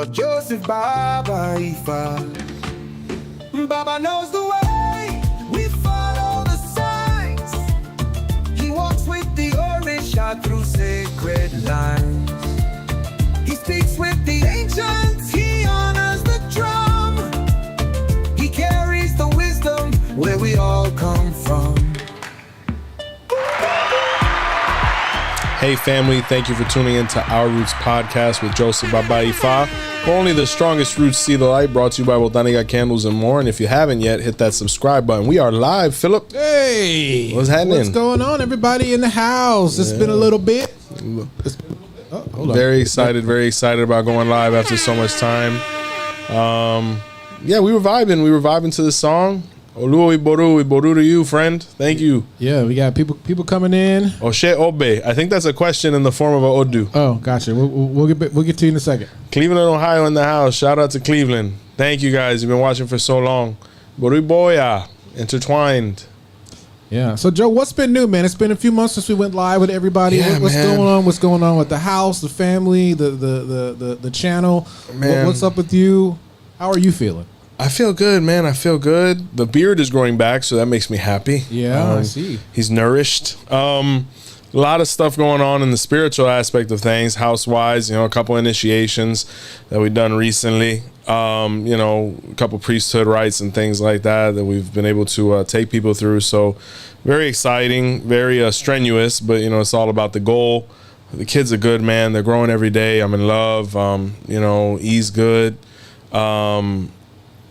or Joseph Baba Ifa. Baba knows the way, we follow the signs. He walks with the Orisha through sacred lines. He speaks with the ancients, he honors the drum. He carries the wisdom where we all come from. Hey family, thank you for tuning in to Our Roots podcast with Joseph Baba Ifa. For only the strongest roots see the light, brought to you by Botanica Candles and more. And if you haven't yet, hit that subscribe button. We are live, Philip. Hey, what's happening? What's going on, everybody in the house? It's been a little bit. Hold on. Very excited about going live after so much time. Yeah, we were vibing to the song. Olu Iboru to you, friend. Thank you. Yeah, we got people coming in. Oshe Obe. I think that's a question in the form of a Odu. Oh, gotcha. We'll get to you in a second. Cleveland, Ohio in the house. Shout out to Cleveland. Thank you guys. You've been watching for so long. Boru Boya. Intertwined. Yeah. So Joe, what's been new, man? It's been a few months since we went live with everybody. Yeah, what's man. going on? What's going on with the house, the family, the channel? Man. What's up with you? How are you feeling? I feel good, man. I feel good. The beard is growing back, so that makes me happy. Yeah, I see. He's nourished. A lot of stuff going on in the spiritual aspect of things, house-wise. A couple initiations that we've done recently. A couple priesthood rites and things like that we've been able to take people through. So very exciting, very strenuous, but it's all about the goal. The kids are good, man. They're growing every day. I'm in love. E's good.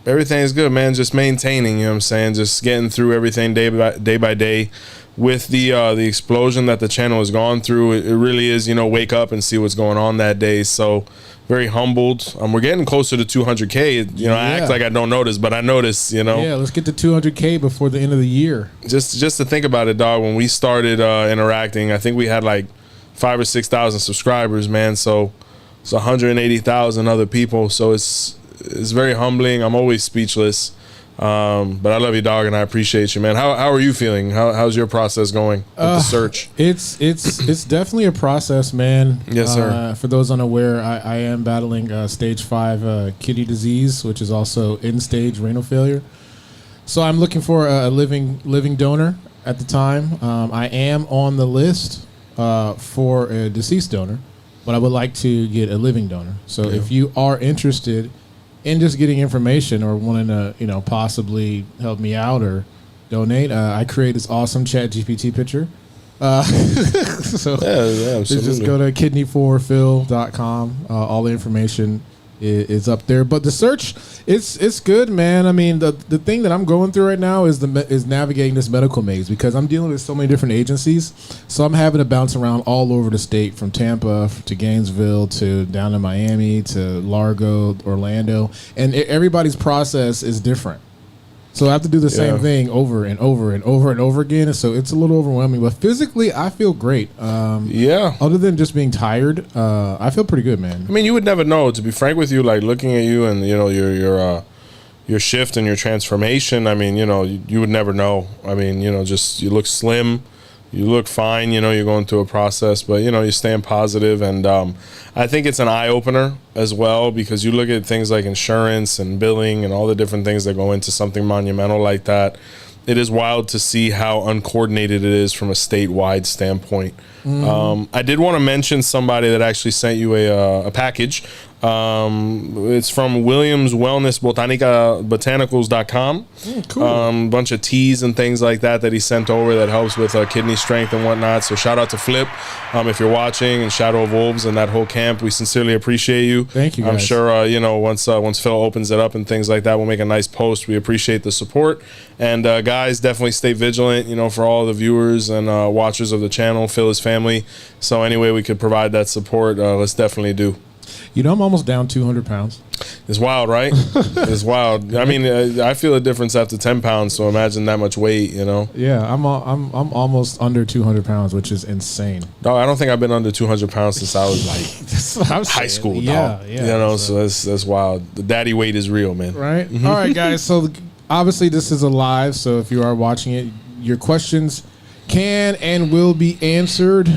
Everything is good, man. Just maintaining, you know what I'm saying? Just getting through everything day by day. With the explosion that the channel has gone through, it really is, wake up and see what's going on that day. So very humbled. We're getting closer to 200K. I act like I don't notice, but I notice, Yeah, let's get to 200K before the end of the year. Just to think about it, dog, when we started interacting, I think we had like 5,000 or 6,000 subscribers, man. So it's 180,000 other people. So it's very humbling. I'm always speechless. But I love you, dog, and I appreciate you, man. How are you feeling? How's your process going with the search? It's definitely a process, man. Yes, sir. For those unaware, I am battling stage 5 kidney disease, which is also end-stage renal failure. So I'm looking for a living donor at the time. I am on the list for a deceased donor, but I would like to get a living donor. So if you are interested in just getting information or wanting to, possibly help me out or donate, I create this awesome ChatGPT picture. So just go to kidney4phil.com. All the information is up there. But the search, it's good, man. I mean, the thing that I'm going through right now is navigating this medical maze because I'm dealing with so many different agencies. So I'm having to bounce around all over the state, from Tampa to Gainesville to down to Miami to Largo, Orlando, and everybody's process is different. So I have to do the same thing over and over and over and over again. So it's a little overwhelming, but physically I feel great. Other than just being tired, I feel pretty good, man. I mean, you would never know, to be frank with you, like looking at you and your shift and your transformation. I mean, you would never know. I mean, just you look slim. You look fine, you're going through a process, but, you're staying positive. And I think it's an eye-opener as well, because you look at things like insurance and billing and all the different things that go into something monumental like that. It is wild to see how uncoordinated it is from a statewide standpoint. I did want to mention somebody that actually sent you a package. It's from Williams Wellness Botanicals.com. Cool. Bunch of teas and things like that he sent over that helps with kidney strength and whatnot. So shout out to Flip if you're watching, and Shadow of Wolves and that whole camp. We sincerely appreciate you. Thank you, guys. I'm sure once Phil opens it up and things like that, we'll make a nice post. We appreciate the support. And guys, definitely stay vigilant, for all the viewers and watchers of the channel, Phil, his family. So any way we could provide that support, let's definitely do. I'm almost down 200 pounds. It's wild, right? It's wild. I mean, I feel a difference after 10 pounds, so imagine that much weight, Yeah, I'm almost under 200 pounds, which is insane. No, I don't think I've been under 200 pounds since I was like high school. Yeah, dog. So that's wild. The daddy weight is real, man. Right? All right, guys. So obviously this is a live, so if you are watching it, your questions can and will be answered.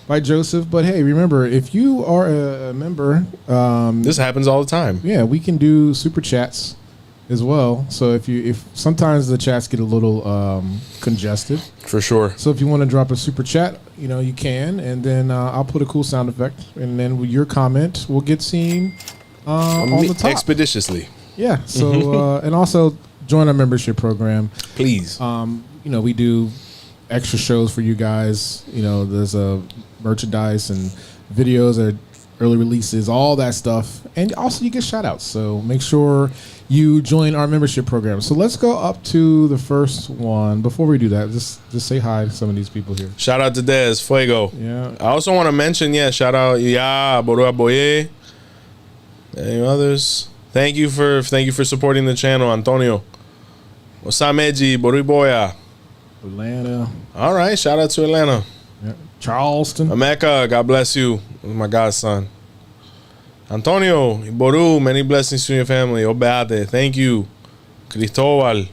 by Joseph. But hey, remember, if you are a member, This happens all the time. yeah, we can do super chats as well. So if sometimes the chats get a little congested. For sure. So if you want to drop a super chat, you can, and then I'll put a cool sound effect, and then with your comment will get seen on the top. Expeditiously. Yeah. So and also join our membership program. Please. We do extra shows for you guys. There's a merchandise and videos or early releases, all that stuff, and also you get shout outs. So make sure you join our membership program. So let's go up to the first one. Before we do that, just say hi to some of these people here. Shout out to Dez Fuego. Yeah. I also want to mention, shout out Borua Boye. Any others? Thank you for supporting the channel, Antonio. Osameji, Boriboya. Atlanta. All right, shout out to Atlanta. Yeah. Charleston. Emeka, God bless you. My godson. Antonio, Boru, many blessings to your family. Obeate, thank you. Cristobal,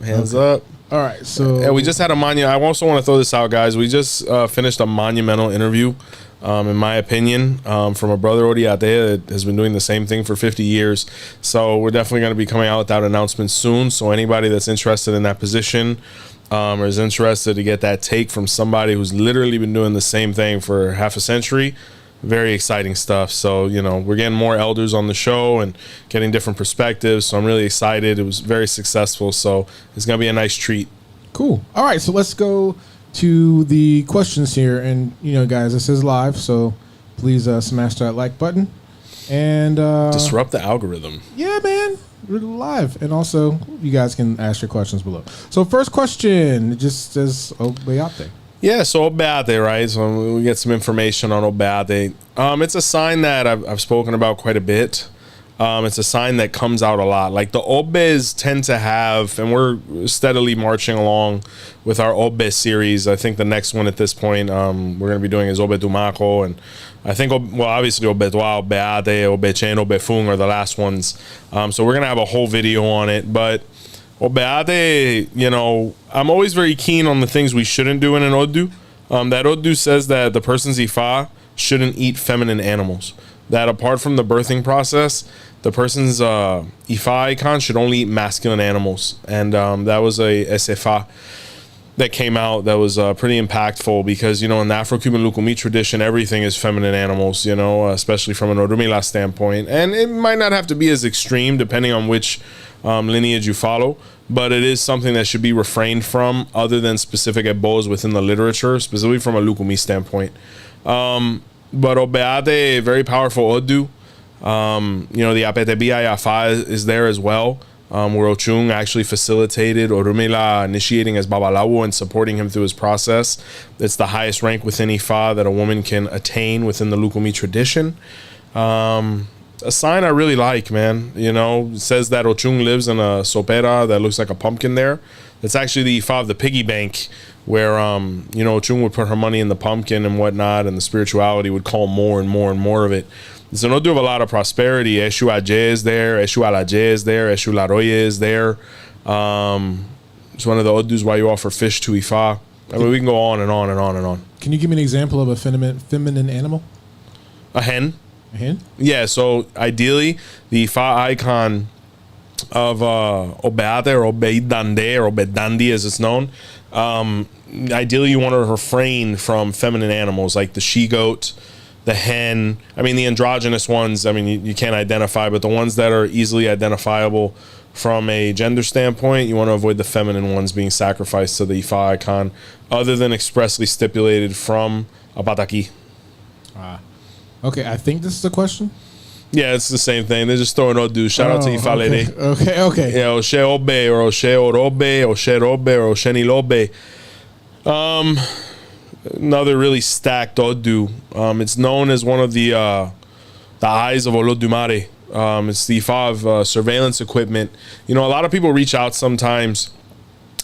hands up. All right, so Yeah, we just had a I also want to throw this out, guys. We just finished a monumental interview, in my opinion, from a brother Oriate that has been doing the same thing for 50 years. So we're definitely going to be coming out with that announcement soon. So anybody that's interested in that position or is interested to get that take from somebody who's literally been doing the same thing for half a century, very exciting stuff. So, we're getting more elders on the show and getting different perspectives. So I'm really excited. It was very successful. So it's going to be a nice treat. cool. All right, so let's go to the questions here. And, guys, this is live, so please smash that like button. And Disrupt the algorithm. yeah, man, we're live. And also, you guys can ask your questions below. So first question, it just says Obeate. Yeah, so Obeate, right? So we get some information on Obeate. It's a sign that I've spoken about quite a bit. It's a sign that comes out a lot. Like the Obes tend to have, and we're steadily marching along with our Obe series. I think the next one at this point we're going to be doing is Obe Tumaco. And I think, obviously Obe Dwa, Obeate, Obe Chen, Obe Fung are the last ones. So we're going to have a whole video on it. But Obeate, I'm always very keen on the things we shouldn't do in an Odu. That Odu says that the person's Ifa shouldn't eat feminine animals. That apart from the birthing process, the person's Ifa icon should only eat masculine animals. And that was a SFA that came out that was pretty impactful because, in the Afro-Cuban Lukumi tradition, everything is feminine animals, especially from an Orumila standpoint. And it might not have to be as extreme depending on which lineage you follow, but it is something that should be refrained from other than specific ebos within the literature, specifically from a Lukumi standpoint. But Obeate, very powerful Odu. The Apetebia Yafa is there as well, where Ochung actually facilitated Orumila initiating as Babalawo and supporting him through his process. It's the highest rank within Ifa that a woman can attain within the Lukumi tradition. A sign I really like, man. It says that Ochung lives in a sopera that looks like a pumpkin there. It's actually the Ifa of the piggy bank, where Ochung would put her money in the pumpkin and whatnot, and the spirituality would call more and more and more of it. It's an Odu of a lot of prosperity. Eshu Aje is there, Eshu Alaje is there, Eshu Laroye is there. It's one of the Odus why you offer fish to Ifa. I mean, we can go on and on and on and on. Can you give me an example of a feminine animal? A hen. A hen? Yeah, so ideally, the Ifa icon of Obeate or Obeidande or Obedandi as it's known, ideally you want to refrain from feminine animals like the she-goat, the hen. I mean, the androgynous ones, you can't identify, but the ones that are easily identifiable from a gender standpoint, you want to avoid the feminine ones being sacrificed to the Ifa icon, other than expressly stipulated from a Pataki. Okay, I think this is the question. Yeah, it's the same thing. They're just throwing Odu. Shout out to Ifa Lady. Okay. Yeah, Oshe Obe or Oshe Orobe, Oshe Robe or Oshe Nilobe. Another really stacked Odu. It's known as one of the eyes of Olodumare. It's the Ifa of surveillance equipment. A lot of people reach out sometimes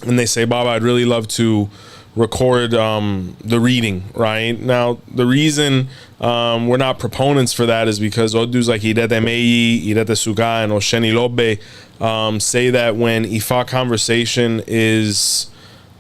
and they say, Baba, I'd really love to record the reading, right? Now, the reason we're not proponents for that is because Odus like Irete Mei, Irete Suga, and Osheni Lobe say that when Ifa conversation is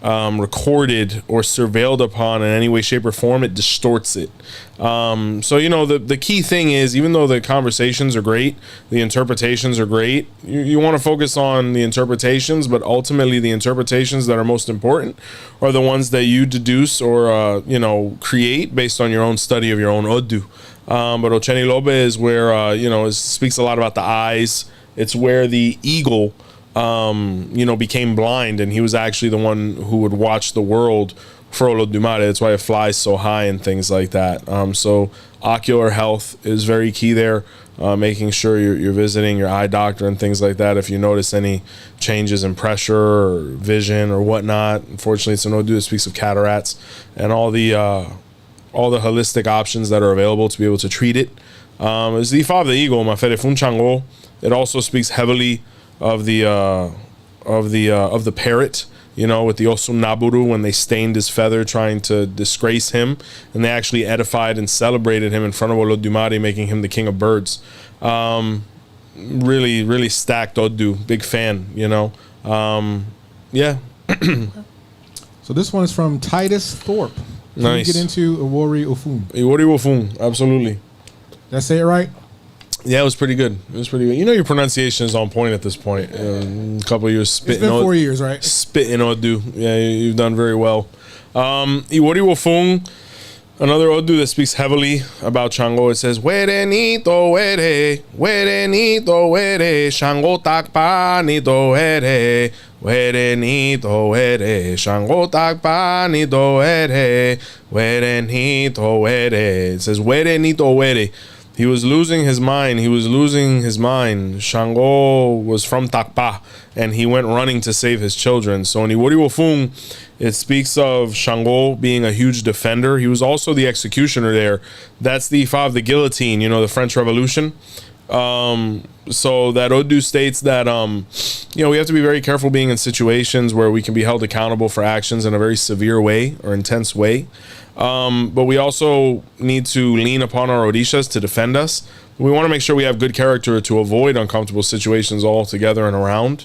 recorded or surveilled upon in any way, shape, or form, it distorts it. So, you know, the key thing is, even though the conversations are great, the interpretations are great, you want to focus on the interpretations, but ultimately the interpretations that are most important are the ones that you deduce or, you know, create based on your own study of your own Odu. But Ocheni Lobe is where, you know, it speaks a lot about the eyes. It's where the eagle, you know, became blind, and he was actually the one who would watch the world for Olodumare. That's why it flies so high and things like that. So ocular health is very key there, making sure you're visiting your eye doctor and things like that. If you notice any changes in pressure or vision or whatnot, unfortunately, it's an Odu that speaks of cataracts and all the holistic options that are available to be able to treat it. Is the Ifa of the Eagle, Mafere Funchango. It also speaks heavily of the parrot, you know, with the Osunaburu, when they stained his feather trying to disgrace him, and they actually edified and celebrated him in front of Olodumare, making him the king of birds. Really, really stacked Odu. Big fan, you know. Yeah. So this one is from Titus Thorpe. Can Nice. we get into Iwori Ofun? Iwori Wofun, absolutely. Did I say it right? Yeah, it was pretty good. It was pretty good. You know, your pronunciation is on point at this point. A couple of years It's spitting. been 4 years, right? Spitting Odu. Yeah, you've done very well. Iwori Wofung, another Odu that speaks heavily about Shango. It says, Were nito were, Shango takpa nito were nito were, Shango takpa nito were nito were. It says, Were nito were. He was losing his mind. Shango was from Takpa, and he went running to save his children. So in Iwori Wofung, it speaks of Shango being a huge defender. He was also the executioner there. That's the Ifa of the guillotine, you know, the French Revolution. So that Odu states that, you know, we have to be very careful being in situations where we can be held accountable for actions in a very severe way or intense way. But we also need to lean upon our Odishas to defend us. We want to make sure we have good character to avoid uncomfortable situations altogether and around.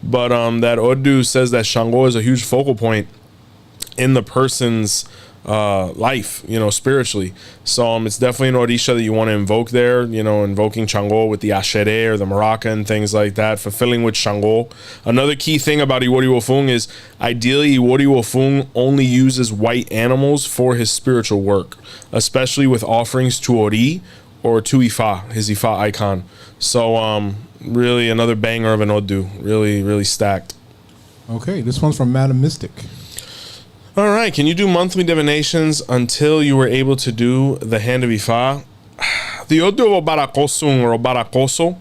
But that Odu says that Shango is a huge focal point in the person's life, you know, spiritually. So it's definitely an Odisha that you want to invoke there, you know, invoking Shango with the Ashere or the Maraca and things like that, fulfilling with Shango. Another key thing about Iwori Wofung is ideally Iwori Wofung only uses white animals for his spiritual work, especially with offerings to Ori or to Ifa, his Ifa icon. So really another banger of an Odu, really, really stacked. Okay, this one's from Madam Mystic. All right, can you do monthly divinations until you were able to do the Hand of Ifa? The Odu of Obarakosung or Obarakoso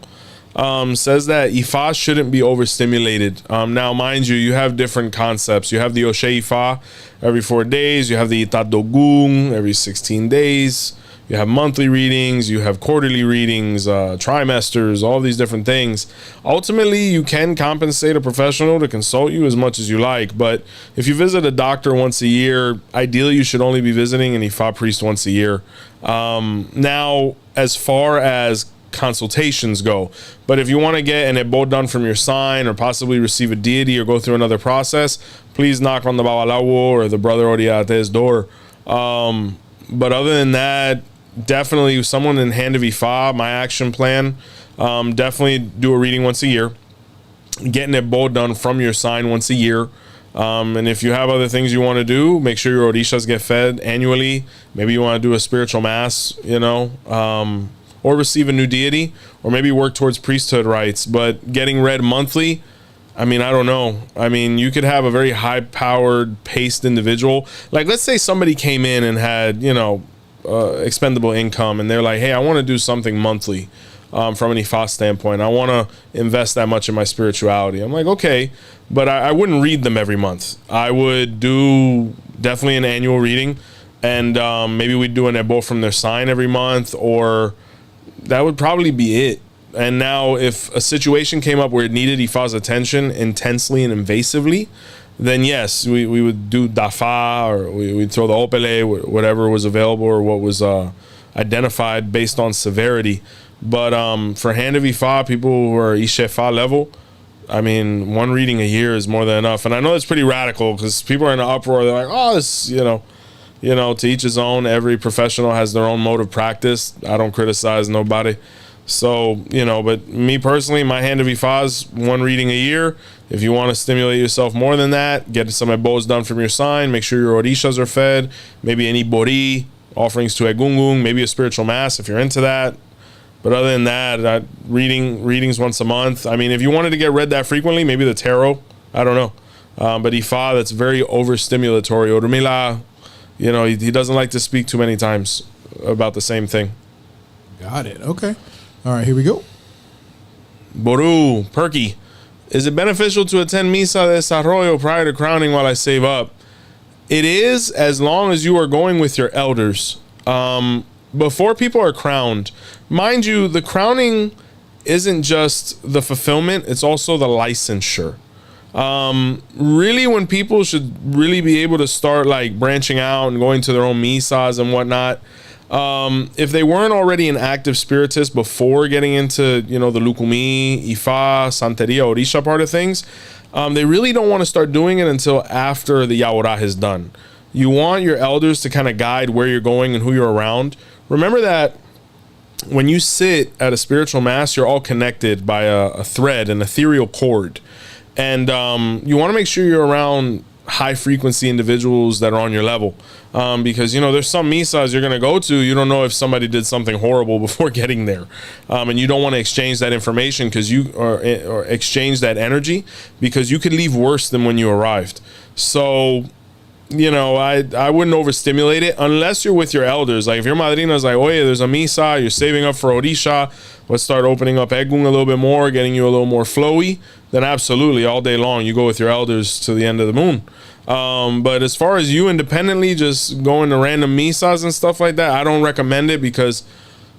says that Ifa shouldn't be overstimulated. Now, mind you have different concepts. You have the Oshe Ifa every 4 days. You have the Itadogung every 16 days. You have monthly readings, you have quarterly readings, trimesters, all these different things. Ultimately, you can compensate a professional to consult you as much as you like, but if you visit a doctor once a year, ideally you should only be visiting an Ifa priest once a year. Now, as far as consultations go, but if you want to get an ebo done from your sign or possibly receive a deity or go through another process, please knock on the Babalawo or the Brother Oriate's door. But other than that, definitely someone in Hand of Ifa, my action plan, definitely do a reading once a year, getting a bowl done from your sign once a year. And if you have other things you want to do, make sure your Orishas get fed annually. Maybe you want to do a spiritual mass, you know, or receive a new deity, or maybe work towards priesthood rights. But getting read monthly, I mean, I don't know. I mean, you could have a very high-powered, paced individual. Like, let's say somebody came in and had, you know, expendable income, and they're like, hey, I want to do something monthly from an Ifa standpoint. I want to invest that much in my spirituality. I'm like, okay, but I wouldn't read them every month. I would do definitely an annual reading, and maybe we'd do an ebo from their sign every month, or that would probably be it. And now if a situation came up where it needed Ifa's attention intensely and invasively, then yes, we would do dafa, or we'd throw the opele, whatever was available or what was identified based on severity. But for Hand of Ifa, people who are Ishefa level, I mean, one reading a year is more than enough. And I know it's pretty radical because people are in an uproar. They're like, oh, this, to each his own. Every professional has their own mode of practice. I don't criticize nobody. So, but me personally, my hand of Ifa is one reading a year. If you want to stimulate yourself more than that, get some ebos done from your sign. Make sure your orishas are fed. Maybe any bori, offerings to Egungun, maybe a spiritual mass if you're into that. But other than that, readings once a month. I mean, if you wanted to get read that frequently, maybe the tarot. I don't know. But Ifa, that's very overstimulatory. Orumila, he doesn't like to speak too many times about the same thing. Got it. Okay. All right, here we go. Boru, Perky. Is it beneficial to attend Misa de Desarrollo prior to crowning while I save up? It is, as long as you are going with your elders. Before people are crowned, mind you, the crowning isn't just the fulfillment, it's also the licensure. Really, when people should really be able to start like branching out and going to their own misas and whatnot, if they weren't already an active spiritist before getting into, the Lukumi, Ifa, Santeria, Orisha part of things, they really don't want to start doing it until after the Yaora is done. You want your elders to kind of guide where you're going and who you're around. Remember that when you sit at a spiritual mass, you're all connected by a thread, an ethereal cord. And you want to make sure you're around high frequency individuals that are on your level. Because, there's some misas you're going to go to, you don't know if somebody did something horrible before getting there. And you don't want to exchange that information or exchange that energy because you could leave worse than when you arrived. So, I wouldn't overstimulate it unless you're with your elders. Like if your madrina's like, oh yeah, there's a misa, you're saving up for Orisha, let's start opening up Egun a little bit more, getting you a little more flowy, then absolutely, all day long, you go with your elders to the end of the moon. But as far as you independently just going to random misas and stuff like that, I don't recommend it because,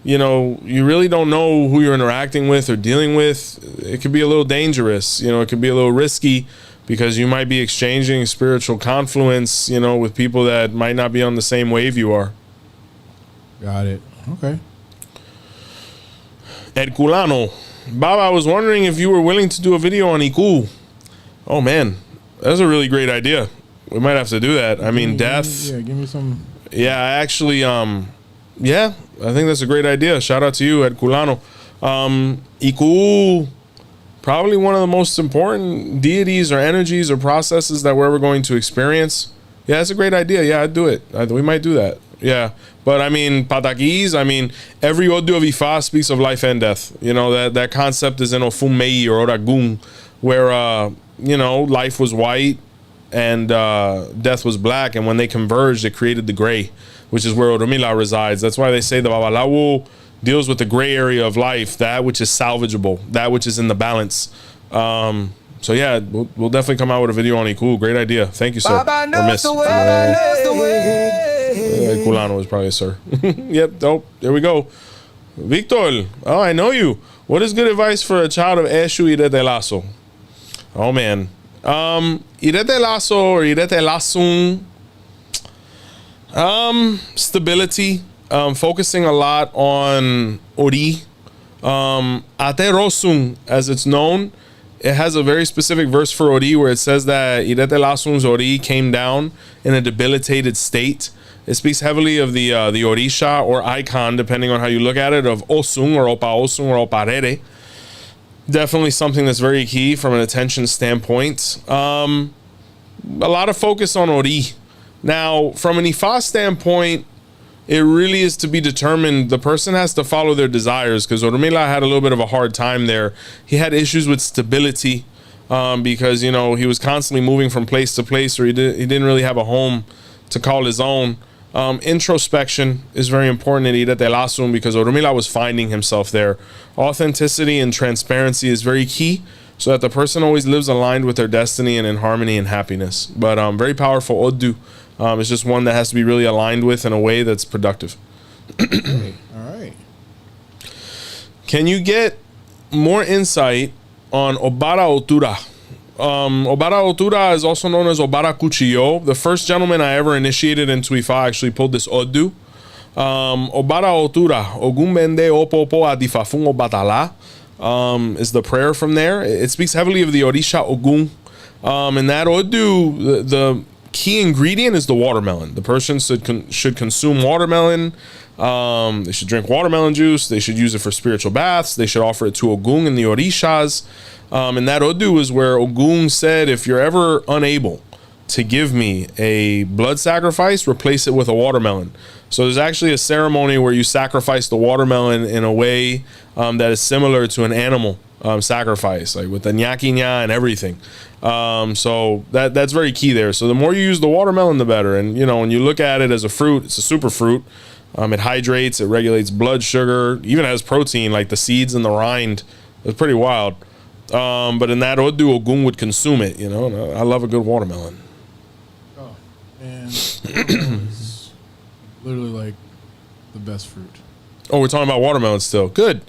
you really don't know who you're interacting with or dealing with. It could be a little dangerous, it could be a little risky because you might be exchanging spiritual confluence, with people that might not be on the same wave you are. Got it. Okay. Herculano. Bob, I was wondering if you were willing to do a video on Iku. Oh man, that's a really great idea. We might have to do that. I mean, death. Yeah, give me some. Yeah, I actually, I think that's a great idea. Shout out to you, Herculano. Iku, probably one of the most important deities or energies or processes that we're ever going to experience. Yeah, that's a great idea. Yeah, I'd do it. We might do that. Yeah. But I mean, Patakis, every Odu of Ifa speaks of life and death. That concept is in Ofumei or Oragun, where, life was white and death was black. And when they converged, it created the gray, which is where Oromila resides. That's why they say the Babalawo deals with the gray area of life, that which is salvageable, that which is in the balance. So yeah, we'll definitely come out with a video on Iku. Great idea. Thank you, sir. Baba Or knows miss. the way. Baba knows the way. Culano is probably a sir. Yep, dope. There we go. Victor, oh, I know you. What is good advice for a child of Eshu Irete Lasso? Oh man. Irete Lasso or Irete Lasung. Stability. Focusing a lot on Ori. Ate Rosung, as it's known. It has a very specific verse for Ori where it says that Irete Lasung's Ori came down in a debilitated state. It speaks heavily of the Orisha or icon, depending on how you look at it, of Osung or Opa Osung or Oparere. Definitely something that's very key from an attention standpoint. A lot of focus on Ori. Now, from an Ifa standpoint, it really is to be determined. The person has to follow their desires because Oromila had a little bit of a hard time there. He had issues with stability because, he was constantly moving from place to place, or he didn't really have a home to call his own. Introspection is very important in Irete Lasum because Oromila was finding himself there. Authenticity and transparency is very key so that the person always lives aligned with their destiny and in harmony and happiness. But very powerful Odu. It's just one that has to be really aligned with in a way that's productive. Okay. All right. Can you get more insight on Obara Otura? Obara Otura is also known as Obara Kuchiyo. The first gentleman I ever initiated into Ifa actually pulled this Odu. Obara Otura, Ogumbende Opopo Adifafun Obatala. is the prayer from there. It speaks heavily of the Orisha Ogun. And that Odu, the key ingredient is the watermelon. The person should consume watermelon. They should drink watermelon juice. They should use it for spiritual baths. They should offer it to Ogun and the Orishas. And that Odu is where Ogun said, if you're ever unable to give me a blood sacrifice, replace it with a watermelon. So there's actually a ceremony where you sacrifice the watermelon in a way that is similar to an animal sacrifice, like with the ñaquiña and everything. So that's very key there. So the more you use the watermelon, the better. And, you know, when you look at it as a fruit, it's a super fruit. It hydrates, it regulates blood sugar, even has protein, like the seeds and the rind. It's pretty wild. But in that Odu, Ogun would consume it, you know. And I love a good watermelon. Oh, and it's literally like the best fruit. Oh, we're talking about watermelon still. Good.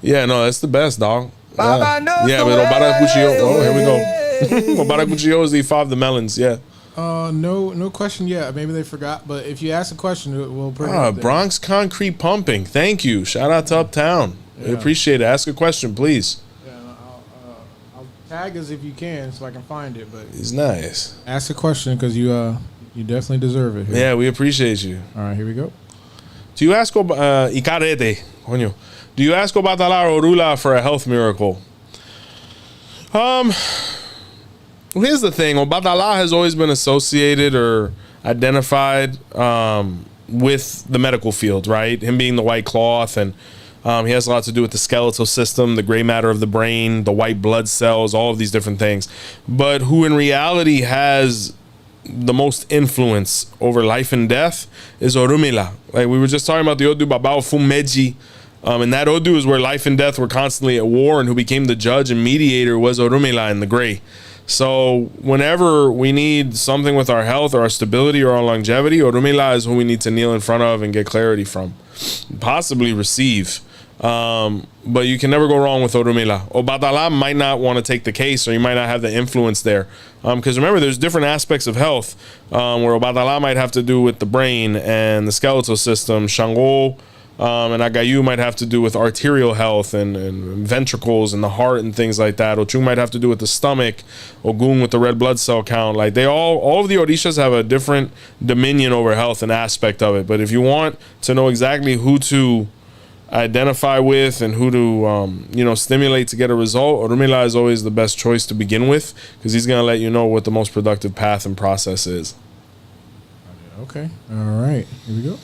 Yeah, no, that's the best, dog. Baba knows Yeah, the but Obara Cuchillo. way. Oh, here we go. Obara Cuchillo is the five of the melons, yeah. No question yet. Maybe they forgot, but if you ask a question, we'll bring it up there. Bronx Concrete Pumping. Thank you. Shout out to Uptown. We appreciate it. Ask a question, please. Yeah, I'll tag us if you can, so I can find it. But He's nice. ask a question because you definitely deserve it. Here. Yeah, we appreciate you. All right, here we go. Do you ask Icarete, coño? Do you ask Obatala or Orula for a health miracle? Here's the thing. Obatala has always been associated or identified with the medical field, right? Him being the white cloth, and he has a lot to do with the skeletal system, the gray matter of the brain, the white blood cells, all of these different things. But who in reality has the most influence over life and death is Orumila. Like we were just talking about the Odu Babao Fumeji. And that Odu is where life and death were constantly at war, and who became the judge and mediator was Orumila in the gray. So whenever we need something with our health or our stability or our longevity, Orumila is who we need to kneel in front of and get clarity from, possibly receive. But you can never go wrong with Orumila. Obatala might not want to take the case, or you might not have the influence there. Because remember, there's different aspects of health where Obatala might have to do with the brain and the skeletal system. Shango and Agayu might have to do with arterial health and ventricles and the heart and things like that. Ochung might have to do with the stomach. Ogun with the red blood cell count. Like they all of the Orishas have a different dominion over health and aspect of it. But if you want to know exactly who to identify with and who to stimulate to get a result, Orumila is always the best choice to begin with, because he's going to let you know what the most productive path and process is. Okay. All right. Here we go.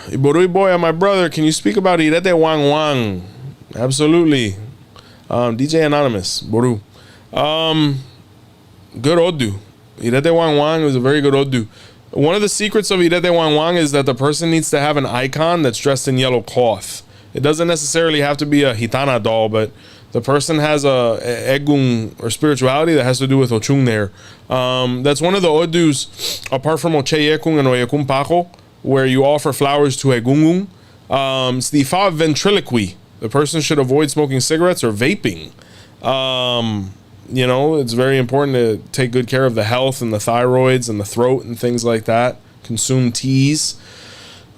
Iborui Boy, my brother, can you speak about Irete Wang Wang? Absolutely. DJ Anonymous, Boru. Good Odu. Irete Wang Wang is a very good Odu. One of the secrets of Irete Wang Wang is that the person needs to have an icon that's dressed in yellow cloth. It doesn't necessarily have to be a Hitana doll, but the person has a Egun or spirituality that has to do with Ochung there. That's one of the Odus, apart from Oche Yekun and Oyekun Paco, where you offer flowers to Egungun. It's the Fa ventriloquy. The person should avoid smoking cigarettes or vaping. It's very important to take good care of the health and the thyroids and the throat and things like that. Consume teas.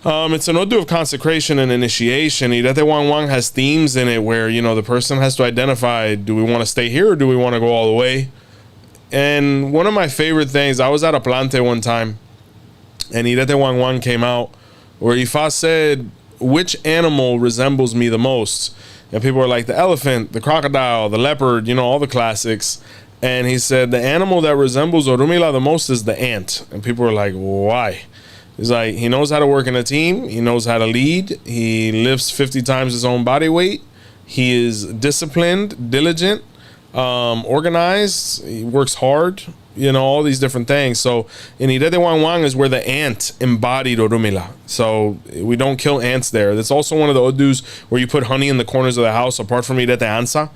It's an Odu of consecration and initiation. Irete Wang Wang has themes in it where, the person has to identify, do we want to stay here or do we want to go all the way? And one of my favorite things, I was at a plante one time, and Irete Wang Wang came out, where Ifa said, which animal resembles me the most? And people were like, the elephant, the crocodile, the leopard, all the classics. And he said, the animal that resembles Orumila the most is the ant. And people were like, why? He's like, he knows how to work in a team. He knows how to lead. He lifts 50 times his own body weight. He is disciplined, diligent, organized. He works hard. All these different things. So in Irete Wang Wang is where the ant embodied Orumila. So we don't kill ants there. That's also one of the Odus where you put honey in the corners of the house, apart from Irete Ansa,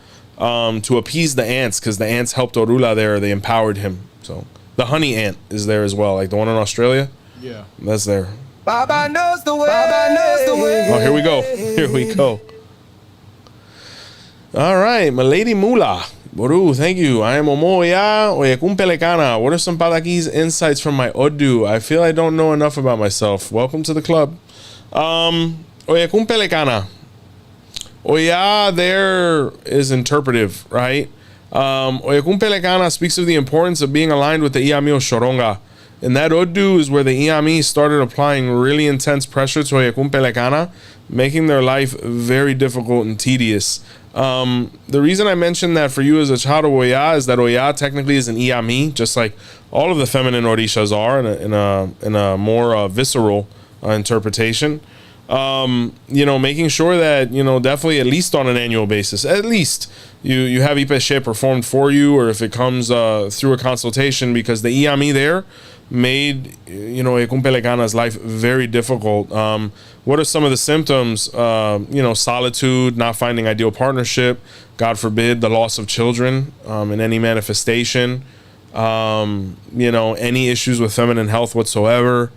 to appease the ants, because the ants helped Orula there. They empowered him. So the honey ant is there as well, like the one in Australia. Yeah. That's there. Baba knows the way. Baba knows the way. Oh, here we go. Here we go. All right, my lady Mula. Boru, thank you. I am Omoya Oyekun Pelekana. What are some Palaki's insights from my Odu? I feel I don't know enough about myself. Welcome to the club. Oyekun Pelekana. Oya there is interpretive, right? Oyekun Pelekana speaks of the importance of being aligned with the Iami o Shoronga. And that Odu is where the Iami started applying really intense pressure to Oyekun Pelekana, making their life very difficult and tedious. The reason I mentioned that for you as a child of Oya is that Oya technically is an Iami, just like all of the feminine Orishas are in a more visceral interpretation. Making sure that, definitely at least on an annual basis, at least you have Ipeshe performed for you, or if it comes through a consultation, because the Iami there made, Ekun Pelekana's life very difficult. What are some of the symptoms? Solitude, not finding ideal partnership, God forbid, the loss of children in any manifestation, any issues with feminine health whatsoever,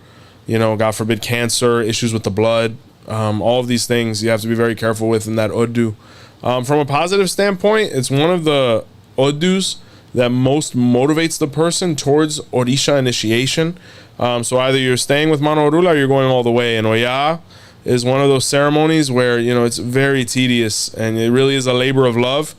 God forbid, cancer, issues with the blood, all of these things you have to be very careful with in that Odu. From a positive standpoint, it's one of the Odus that most motivates the person towards Orisha initiation. So either you're staying with Mano Orula or you're going all the way. And Oya is one of those ceremonies where, it's very tedious and it really is a labor of love.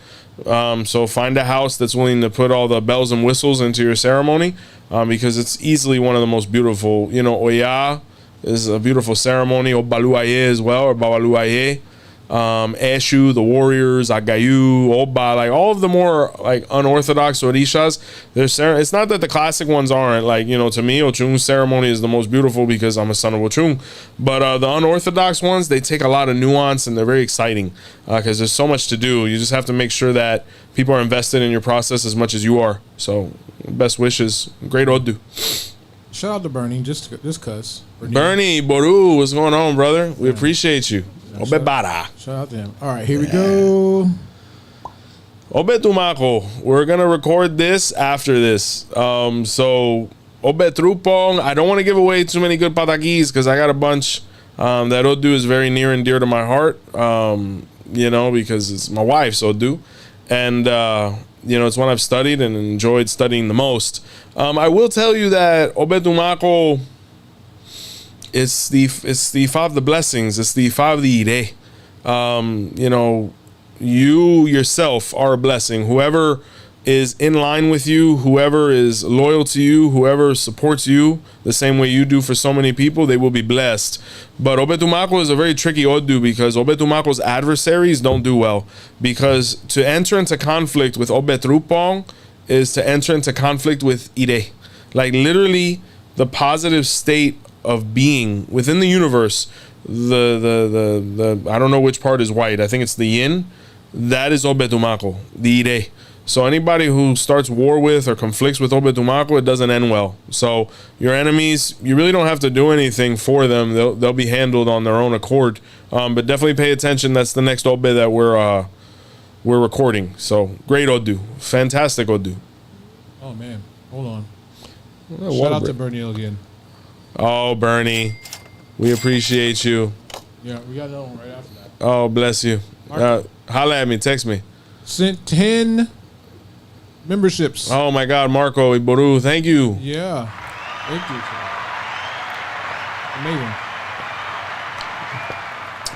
So find a house that's willing to put all the bells and whistles into your ceremony, because it's easily one of the most beautiful. Oya is a beautiful ceremony. Obaluaye as well, or Babaluaye. Eshu, the warriors, Agayu, Oba, like all of the more like unorthodox Orishas. It's not that the classic ones aren't, like, to me, Ochung's ceremony is the most beautiful because I'm a son of Ochung. But the unorthodox ones, they take a lot of nuance and they're very exciting because there's so much to do. You just have to make sure that people are invested in your process as much as you are. So, best wishes. Great Odu. Shout out to Bernie, just cuz. Bernie, Boru, what's going on, brother? We appreciate you. Shout out to him. All right, here we go. Obetumako. We're gonna record this after this. So Obetrupong. I don't want to give away too many good patakis because I got a bunch that Odu is very near and dear to my heart. Because it's my wife's Odu, and it's one I've studied and enjoyed studying the most. I will tell you that Obetumako. It's the five of the blessings. It's the five of the Ire. You yourself are a blessing. Whoever is in line with you, whoever is loyal to you, whoever supports you the same way you do for so many people, they will be blessed. But Obetumako is a very tricky Odu because Obetumako's adversaries don't do well. Because to enter into conflict with Obetrupong is to enter into conflict with Ire. Like literally the positive state of being within the universe, the I don't know which part is white. I think it's the yin. That is Obetumako, the Ire. So anybody who starts war with or conflicts with Obetumako, it doesn't end well. So your enemies, you really don't have to do anything for them. They'll be handled on their own accord. But definitely pay attention. That's the next Obe that we're recording. So great Odu, fantastic Odu. Oh man, hold on. Shout out to Bernie again. Oh, Bernie, we appreciate you. Yeah, we got another one right after that. Oh, bless you. Holla at me, text me. Sent 10 memberships. Oh my God, Marco Iboru, thank you. Yeah, thank you. Amazing.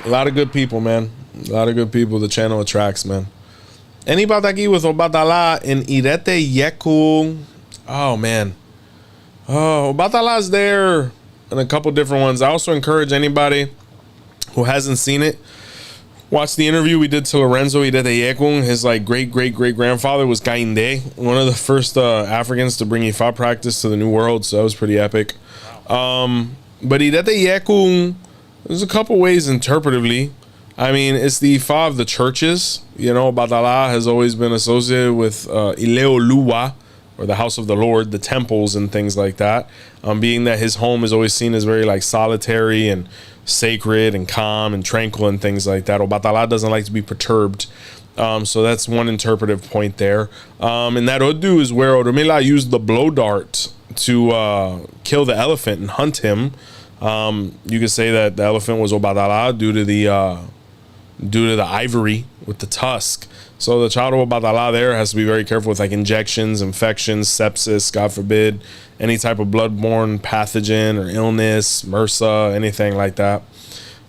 A lot of good people, man. A lot of good people the channel attracts, man. Anybody aquí with Obatala in Irete Yeku? Oh, man. Oh, Obatala's there and a couple different ones. I also encourage anybody who hasn't seen it, watch the interview we did to Lorenzo Irete Yekun. His great-great-great-grandfather was Kainde, one of the first Africans to bring Ifa practice to the New World, so that was pretty epic. Wow. But Irete Yekun, there's a couple ways interpretively. I mean, it's the Ifa of the churches. Batala has always been associated with Ileoluwa, or the house of the Lord, the temples and things like that. Being that his home is always seen as very solitary and sacred and calm and tranquil and things like that. Obatala doesn't like to be perturbed. So that's one interpretive point there. And that Odu is where Orumila used the blow dart to kill the elephant and hunt him. You could say that the elephant was Obatala due to the ivory with the tusk. So the child of Obatala there has to be very careful with injections, infections, sepsis, God forbid, any type of bloodborne pathogen or illness, MRSA, anything like that.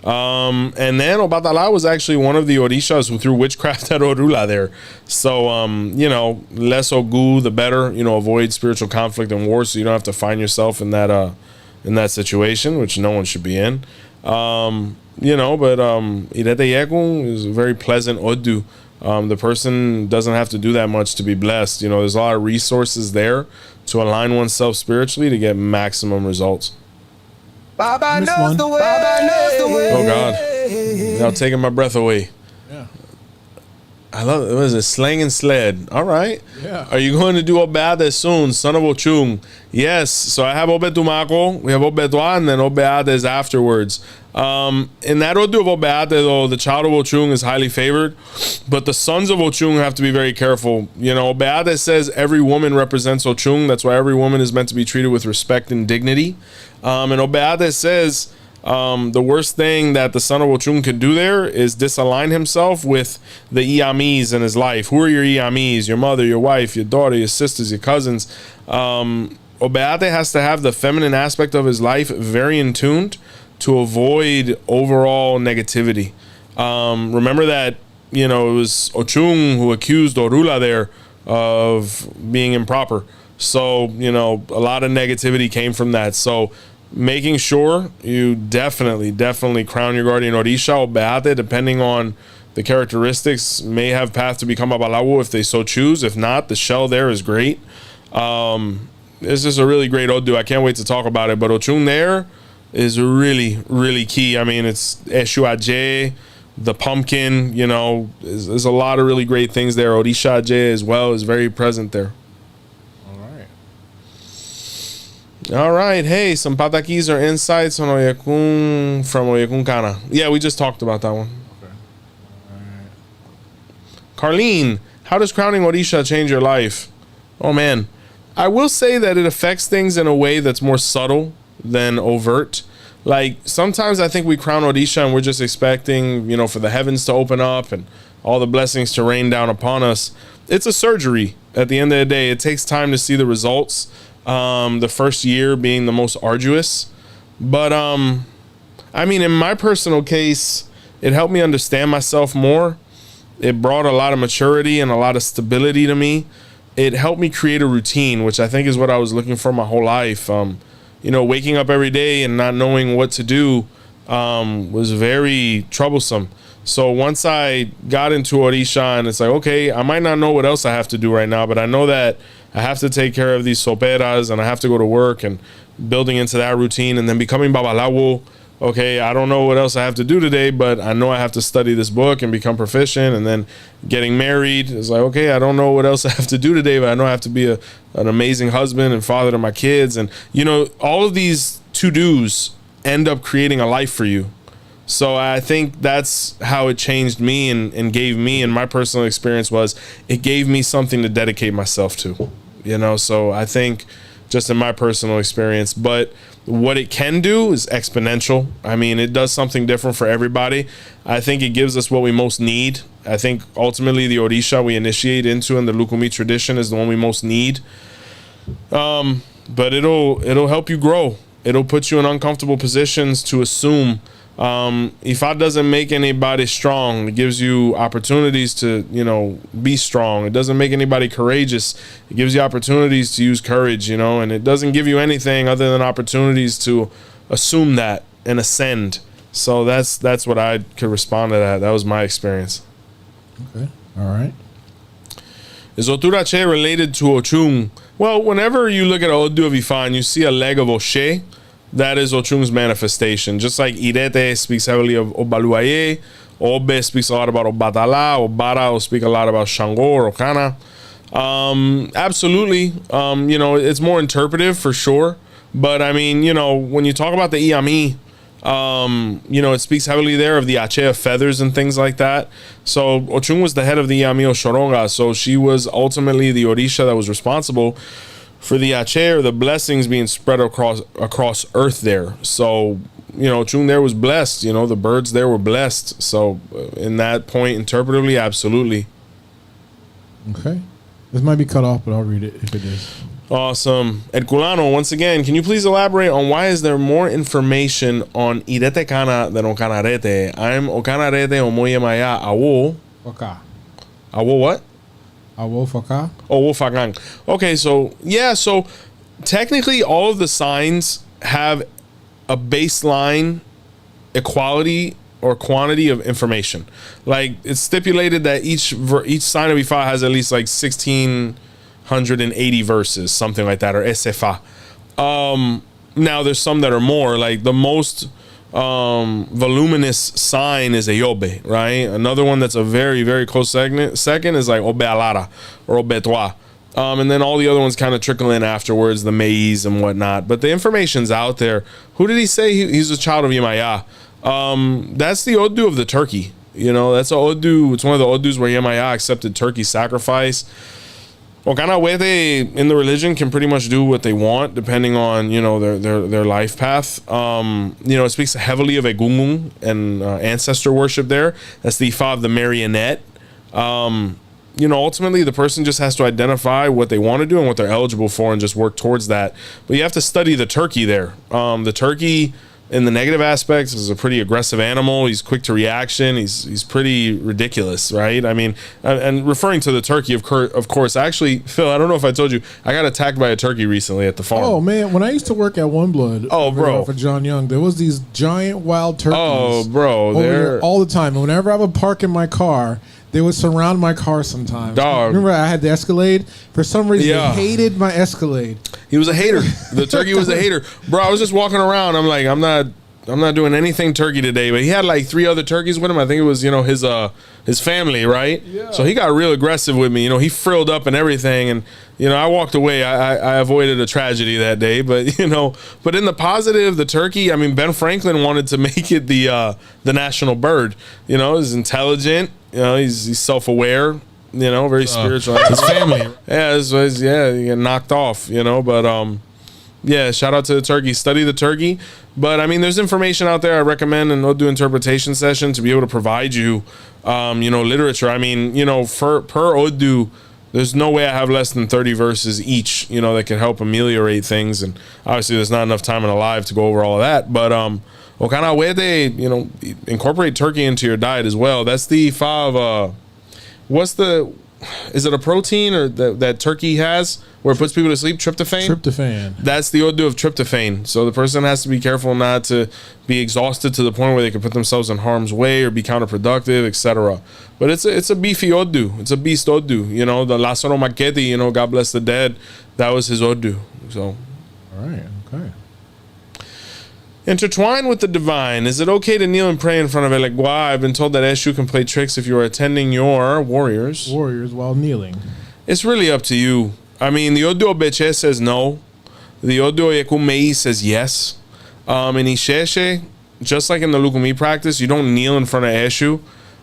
And then Obatala was actually one of the Orishas who threw witchcraft at Orula there. So, you know, less Ogu, the better, you know, avoid spiritual conflict and war so you don't have to find yourself in that situation, which no one should be in. You know, but Irete Yekun is a very pleasant Odu. The person doesn't have to do that much to be blessed. You know, there's a lot of resources there to align oneself spiritually to get maximum results. Baba Missed knows one. the way. Baba knows the way. Oh, God. Now taking my breath away. Yeah. I love it. What is it? Slang and sled. All right. Yeah. Are you going to do Obeade soon, son of Ochung? Yes. So I have Obetumako, we have Obetua, and then Obeade is afterwards. In that Odu of Obeade, though, the child of Ochung is highly favored, but the sons of Ochung have to be very careful. You know, Obeade says every woman represents Ochung. That's why every woman is meant to be treated with respect and dignity. And Obeade says the worst thing that the son of Ochung could do there is disalign himself with the Iamis in his life. Who are your Iamis? Your mother, your wife, your daughter, your sisters, your cousins. Obeade has to have the feminine aspect of his life very in tuned to avoid overall negativity. Remember that, you know, it was Ochung who accused Orula there of being improper. So, you know, a lot of negativity came from that. So making sure you definitely crown your guardian Orisha, Obeade, depending on the characteristics, may have path to become a Balawu if they so choose. If not, the shell there is great. This is a really great Odu. I can't wait to talk about it. But Ochung there is really key. I mean, it's Eshu Aje, the pumpkin, you know, there's a lot of really great things there. Orisha Aje as well is very present there. All right. Hey, some patakis or insights on Oyekun from Oyekun Kana. Yeah, we just talked about that one. Okay. All right. Carlene, how does crowning Orisha change your life? Oh, man. I will say that it affects things in a way that's more subtle than overt. Like, sometimes I think we crown Orisha and we're just expecting, you know, for the heavens to open up and all the blessings to rain down upon us. It's a surgery at the end of the day. It takes time to see the results. The first year being the most arduous. But, I mean, in my personal case, it helped me understand myself more. It brought a lot of maturity and a lot of stability to me. It helped me create a routine, which I think is what I was looking for my whole life. You know, waking up every day and not knowing what to do was very troublesome. So once I got into Orisha and it's like, okay, I might not know what else I have to do right now, but I know that I have to take care of these soperas and I have to go to work, and building into that routine and then becoming Babalawo. Okay, I don't know what else I have to do today, but I know I have to study this book and become proficient, and then getting married. It's like, okay, I don't know what else I have to do today, but I know I have to be an amazing husband and father to my kids. And, you know, all of these to-dos end up creating a life for you. So I think that's how it changed me and gave me, and my personal experience was, it gave me something to dedicate myself to, you know. So I think just in my personal experience, but what it can do is exponential. I mean, it does something different for everybody. I think it gives us what we most need. I think ultimately the Orisha we initiate into in the Lukumi tradition is the one we most need. But it'll help you grow. It'll put you in uncomfortable positions to assume. Ifa doesn't make anybody strong. It gives you opportunities to, you know, be strong. It doesn't make anybody courageous. It gives you opportunities to use courage, you know, and it doesn't give you anything other than opportunities to assume that and ascend. So that's what I could respond to that. That was my experience. Okay. All right. Is Oturache related to Ochung? Well, whenever you look at Odu of Ifa and you see a leg of Oshe, that is Ochung's manifestation. Just like Irete speaks heavily of Obaluaye, Obe speaks a lot about Obatala, Obara will speak a lot about Shango or Okana. Absolutely. You know, it's more interpretive for sure. But I mean, you know, when you talk about the Iami, you know, it speaks heavily there of the Ache of feathers and things like that. So Ochung was the head of the Iami of Shoronga. So she was ultimately the Orisha that was responsible for the Ache, or the blessings being spread across earth there. So, you know, Ochung there was blessed. You know, the birds there were blessed. So in that point, interpretively, absolutely. Okay. This might be cut off, but I'll read it if it is. Awesome. Herculano, once again, can you please elaborate on why is there more information on Irete Kana than Okanarete? I'm Okanarete Omoye Maya Awo. Faka. Awo what? Awo Faka. Oh, Wofagang. Okay, so yeah, so technically all of the signs have a baseline equality or quantity of information. Like it's stipulated that each sign of Ifa has at least like 1,680 verses, something like that, or SFA. Now there's some that are more, like the most voluminous sign is Eyobe, right? Another one that's a very, very close second is like Obe Alara or Obe Toa. And then all the other ones kind of trickle in afterwards, the maize and whatnot. But the information's out there. Who did he say he's a child of Yemaya? That's the Odu of the turkey. You know, that's a Odu. It's one of the Odus where Yemaya accepted turkey sacrifice. Okanawete in the religion can pretty much do what they want depending on, you know, their life path. You know, it speaks heavily of Egungun and ancestor worship there. That's the Ifa of the marionette. You know, ultimately the person just has to identify what they want to do and what they're eligible for and just work towards that. But you have to study the turkey there. The turkey in the negative aspects is a pretty aggressive animal. He's quick to reaction. He's pretty ridiculous, right? I mean, and referring to the turkey, of course, actually, Phil, I don't know if I told you, I got attacked by a turkey recently at the farm. Oh man, when I used to work at One Blood, for John Young, there was these giant wild turkeys. Oh, bro, they're all the time. And whenever I would park in my car, they would surround my car sometimes. Dog. Remember, I had the Escalade. For some reason, they hated my Escalade. He was a hater. The turkey was a hater, bro. I was just walking around. I'm like, I'm not doing anything turkey today. But he had like 3 other turkeys with him. I think it was, you know, his family, right? Yeah. So he got real aggressive with me. You know, he frilled up and everything, and you know, I walked away. I avoided a tragedy that day. But you know, but in the positive, the turkey. I mean, Ben Franklin wanted to make it the national bird. You know, he's intelligent. You know, he's self-aware. You know, very spiritual. His family. Yeah, he got knocked off. You know, but yeah, shout out to the turkey. Study the turkey. But I mean, there's information out there. I recommend an Odu interpretation session to be able to provide you, you know, literature. I mean, you know, per Odu, there's no way I have less than 30 verses each, you know, that can help ameliorate things. And obviously, there's not enough time in a live to go over all of that. But Okanawede, you know, incorporate turkey into your diet as well. That's the Ifa of is it a protein or that turkey has where it puts people to sleep? Tryptophan? Tryptophan. That's the Odu of tryptophan. So the person has to be careful not to be exhausted to the point where they can put themselves in harm's way or be counterproductive, etc. But it's a beefy Odu. It's a beast Odu. You know, the Lazaro Maketi, you know, God bless the dead. That was his Odu. So. All right. Okay. Intertwined with the divine, is it okay to kneel and pray in front of Elegua? I've been told that Eshu can play tricks if you are attending your warriors while kneeling. It's really up to you. I mean, the Odu Obeche says no. The Odu Yekumei says yes. In Isheshe, just like in the Lukumi practice, you don't kneel in front of Eshu.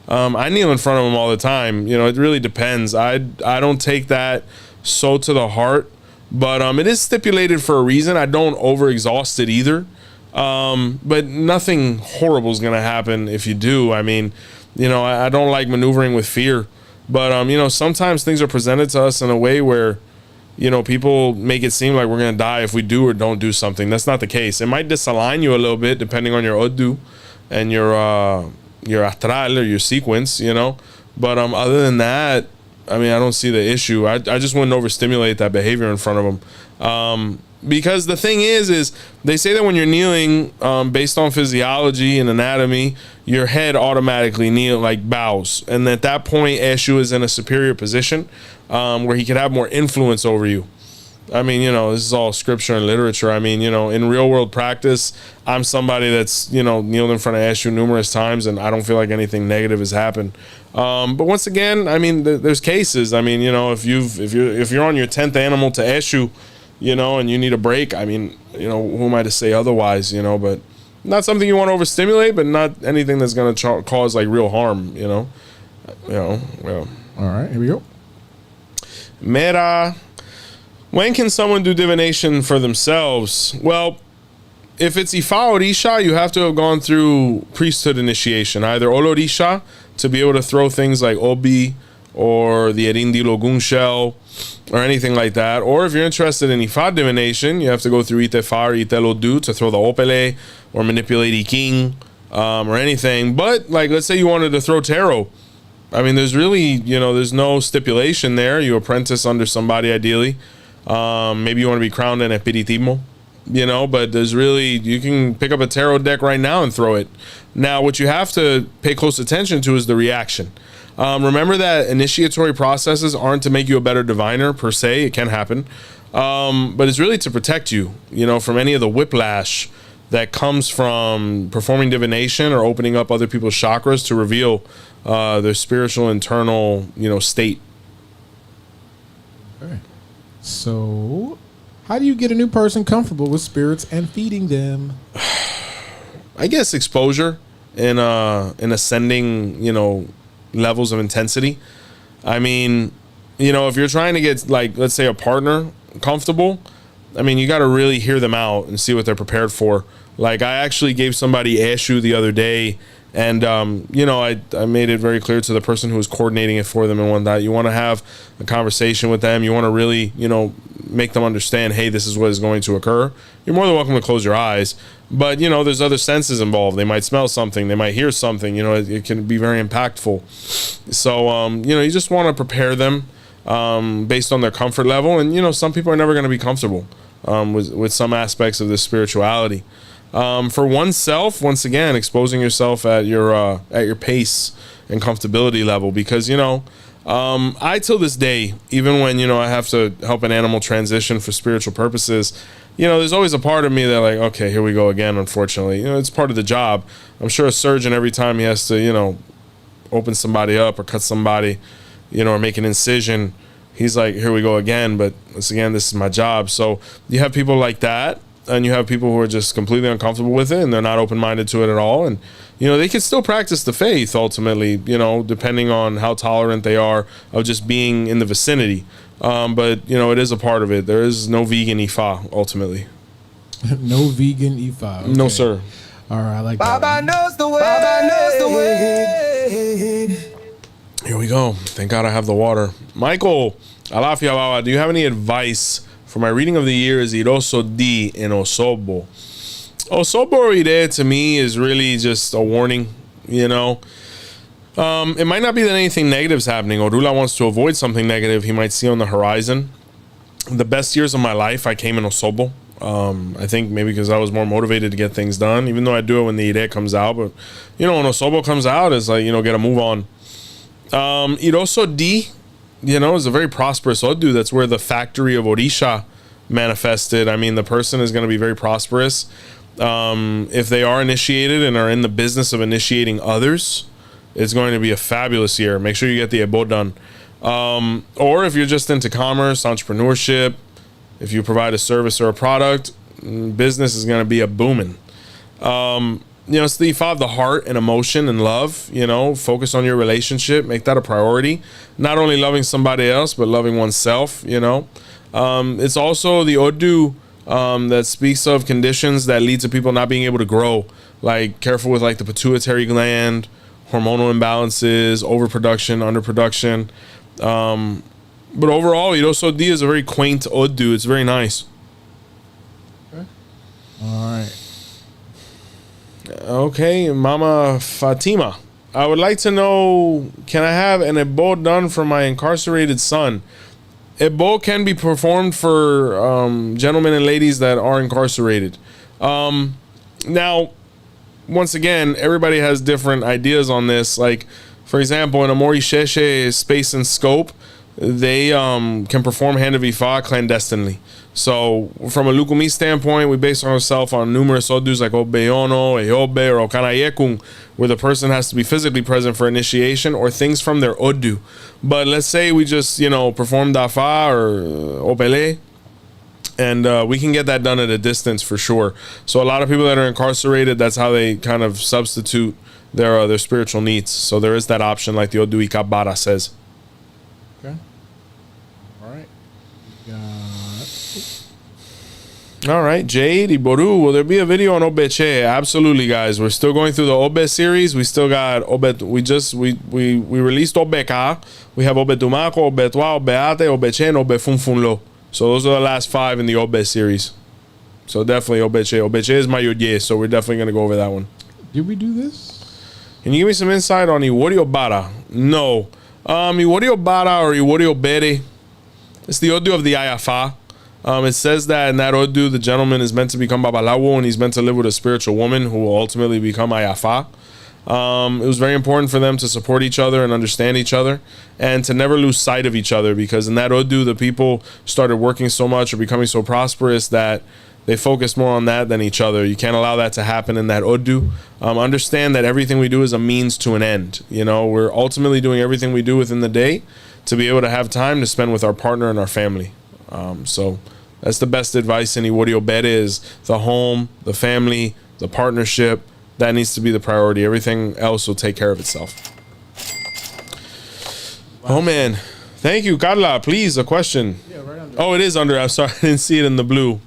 I kneel in front of him all the time. You know, it really depends. I don't take that so to the heart, but it is stipulated for a reason. I don't overexhaust it either. But nothing horrible is going to happen if you do. I mean, you know, I don't like maneuvering with fear, but, you know, sometimes things are presented to us in a way where, you know, people make it seem like we're going to die if we do or don't do something. That's not the case. It might disalign you a little bit depending on your Odu and your astral or your sequence, you know, but, other than that, I mean, I don't see the issue. I just wouldn't overstimulate that behavior in front of them. Because the thing is they say that when you're kneeling, based on physiology and anatomy, your head automatically bows, and at that point, Eshu is in a superior position, where he could have more influence over you. I mean, you know, this is all scripture and literature. I mean, you know, in real world practice, I'm somebody that's, you know, kneeled in front of Eshu numerous times, and I don't feel like anything negative has happened. But once again, I mean, there's cases. I mean, you know, if you're on your 10th animal to Eshu, you know, and you need a break, I mean, you know, who am I to say otherwise, you know, but not something you want to overstimulate, but not anything that's going to cause like real harm, you know. Well. All right, here we go. Mera, when can someone do divination for themselves? Well, if it's Ifa Orisha, you have to have gone through priesthood initiation, either Olorisha to be able to throw things like Obi, or the Erindi Logun shell, or anything like that. Or if you're interested in Ifa divination, you have to go through Itefa or Itelodu to throw the Opele or manipulate Iking, or anything. But like, let's say you wanted to throw tarot. I mean, there's really, there's no stipulation there. You apprentice under somebody ideally. Maybe you want to be crowned in Espiritismo, but there's really, you can pick up a tarot deck right now and throw it. Now, what you have to pay close attention to is the reaction. Remember that initiatory processes aren't to make you a better diviner per se. It can happen. But it's really to protect you, from any of the whiplash that comes from performing divination or opening up other people's chakras to reveal their spiritual internal, state. Okay. So, how do you get a new person comfortable with spirits and feeding them? I guess exposure in ascending, levels of intensity. I mean, if you're trying to get, like, let's say a partner comfortable, I mean, you got to really hear them out and see what they're prepared for. Like, I actually gave somebody Eshu the other day, and I made it very clear to the person who was coordinating it for them and whatnot. You want to have a conversation with them. You want to really, make them understand, hey, this is what is going to occur. You're more than welcome to close your eyes, but there's other senses involved. They might smell something, they might hear something. It can be very impactful. So you just want to prepare them based on their comfort level, and some people are never going to be comfortable with some aspects of this spirituality. For oneself, once again, exposing yourself at your pace and comfortability level, because I till this day, even when I have to help an animal transition for spiritual purposes, there's always a part of me that, like, okay, here we go again. Unfortunately, it's part of the job. I'm sure a surgeon, every time he has to open somebody up or cut somebody, or make an incision, he's like, here we go again. But once again, this is my job. So you have people like that. And you have people who are just completely uncomfortable with it, and they're not open-minded to it at all. And, they can still practice the faith, ultimately, depending on how tolerant they are of just being in the vicinity. But, it is a part of it. There is no vegan Ifa, ultimately. No vegan Ifa. Okay. No, sir. All right, I like Baba that. knows the way. Baba knows the way. Here we go. Thank God I have the water. Michael, Alafia Baba, do you have any advice for my reading of the year is Iroso Di in Osobo? Osobo or Ire to me is really just a warning, It might not be that anything negative is happening. Orula wants to avoid something negative he might see on the horizon. The best years of my life, I came in Osobo. I think maybe because I was more motivated to get things done, even though I do it when the Ire comes out. But, when Osobo comes out, it's like, get a move on. Iroso Di, is a very prosperous Odu. That's where the factory of Orisha manifested. I mean, the person is going to be very prosperous. If they are initiated and are in the business of initiating others, it's going to be a fabulous year. Make sure you get the Ebo done. Or if you're just into commerce, entrepreneurship, if you provide a service or a product, business is going to be a booming. It's the Ifa of the heart and emotion and love. Focus on your relationship. Make that a priority. Not only loving somebody else, but loving oneself. It's also the Odu that speaks of conditions that lead to people not being able to grow. Like, careful with, like, the pituitary gland, hormonal imbalances, overproduction, underproduction. But overall, Iroso Di is a very quaint Odu. It's very nice. Okay. All right. Okay, Mama Fatima. I would like to know, can I have an Ebo done for my incarcerated son? Ebo can be performed for gentlemen and ladies that are incarcerated. Now, once again, everybody has different ideas on this. Like, for example, in Amori Sheshe Space and Scope, they can perform Hand of Ifa clandestinely. So from a Lukumi standpoint, we base ourselves on numerous odus like Obeyono, Eyobe, or Okanayekun, where the person has to be physically present for initiation, or things from their odu. But let's say we just, perform Dafa or Opele, and we can get that done at a distance for sure. So a lot of people that are incarcerated, that's how they kind of substitute their spiritual needs. So there is that option, like the Odu Ikabara says. Okay. All right. We got All right, Jade, Iboru, will there be a video on Obeche? Absolutely, guys. We're still going through the Obe series. We still got Obe. We released Obeka. We have Obetumaco, Obetwa, Obeate, Obeche, and Obefunfunlo. So those are the last 5 in the Obe series. So definitely Obeche. Obeche is my Yodye, so we're definitely going to go over that one. Did we do this? Can you give me some insight on Iwori Obara? No. Iwori Obara or Iwori Obere, it's the Odu of the Ayafa. It says that in that Odu, the gentleman is meant to become Babalawo and he's meant to live with a spiritual woman who will ultimately become Ayafa. It was very important for them to support each other and understand each other and to never lose sight of each other, because in that Odu, the people started working so much or becoming so prosperous that they focused more on that than each other. You can't allow that to happen in that Odu. Understand that everything we do is a means to an end. You know, we're ultimately doing everything we do within the day to be able to have time to spend with our partner and our family. So that's the best advice in Iwori Obere is the home, the family, the partnership. That needs to be the priority. Everything else will take care of itself. Wow. Oh, man. Thank you, Carla. Please, a question. Yeah, right under. Oh, it is under. I'm sorry. I didn't see it in the blue.